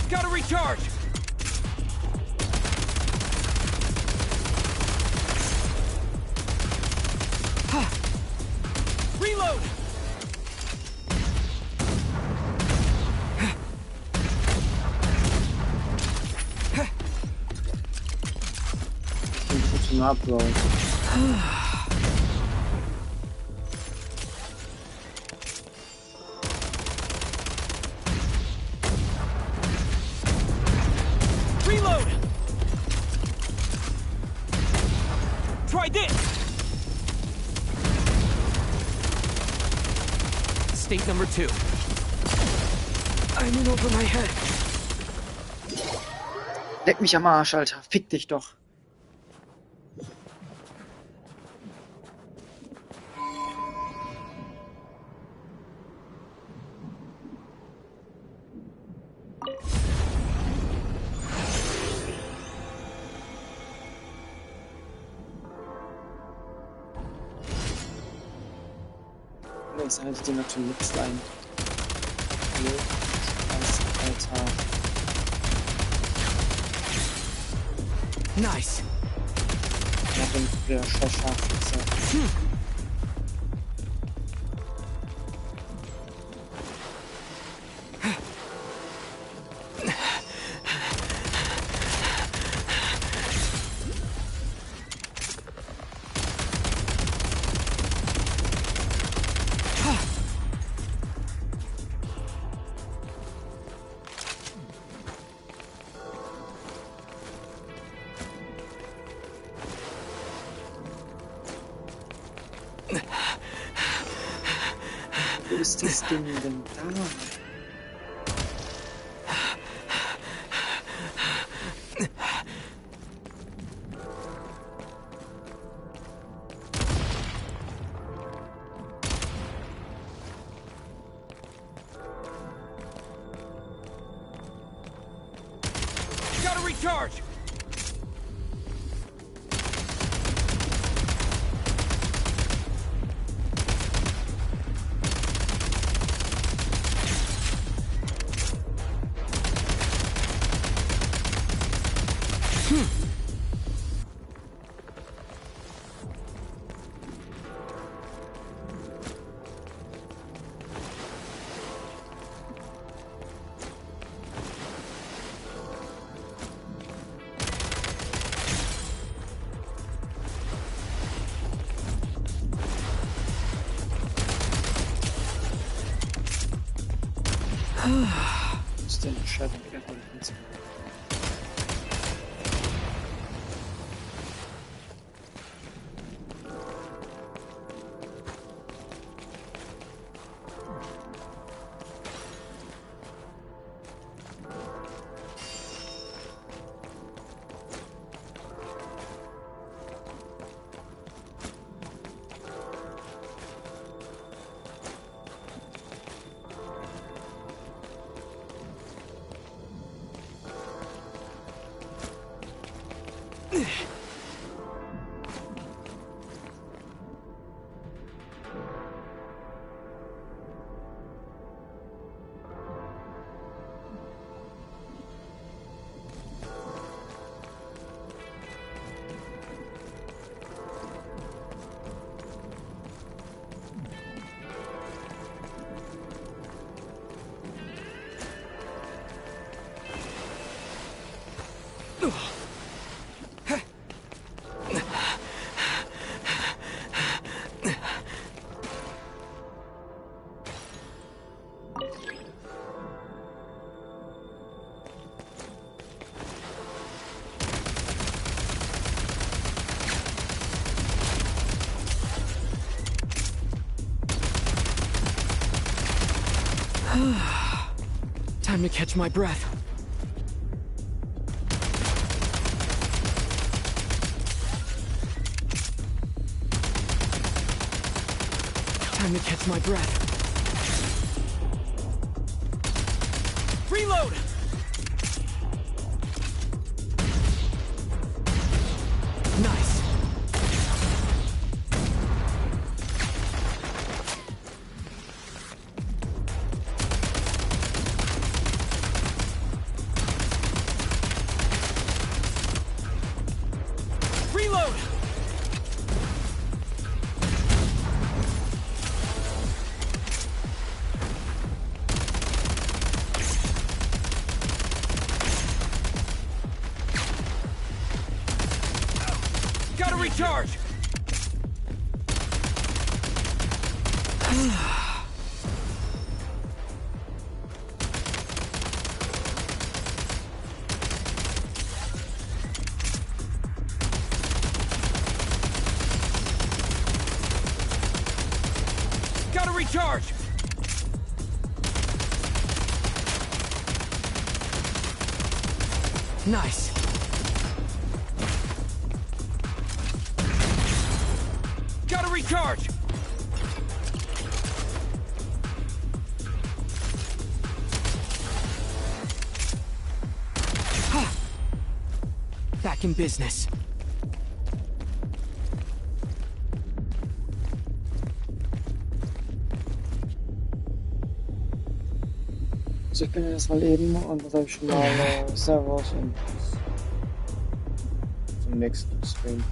Gotta recharge! Reload! Ein bisschen zu nah, Bro. Reload! Try this! State number 2. I'm in over my head. Leck mich am Arsch, Alter. Fick dich doch. Jetzt halte ich die natürlich mit rein. Alter. Nice. Ja, bin wieder Scharfschütze. Wo ist das Ding denn da? Gotta recharge! Ist denn Schaden wieder von uns? Time to catch my breath. Time to catch my breath. Reload! Nice. Reload! Gotta recharge! Gotta recharge! Nice. Gotta recharge! Back in business. Also ich bin erstmal eben und das habe ich schon mal Servus und bis zum nächsten Stream.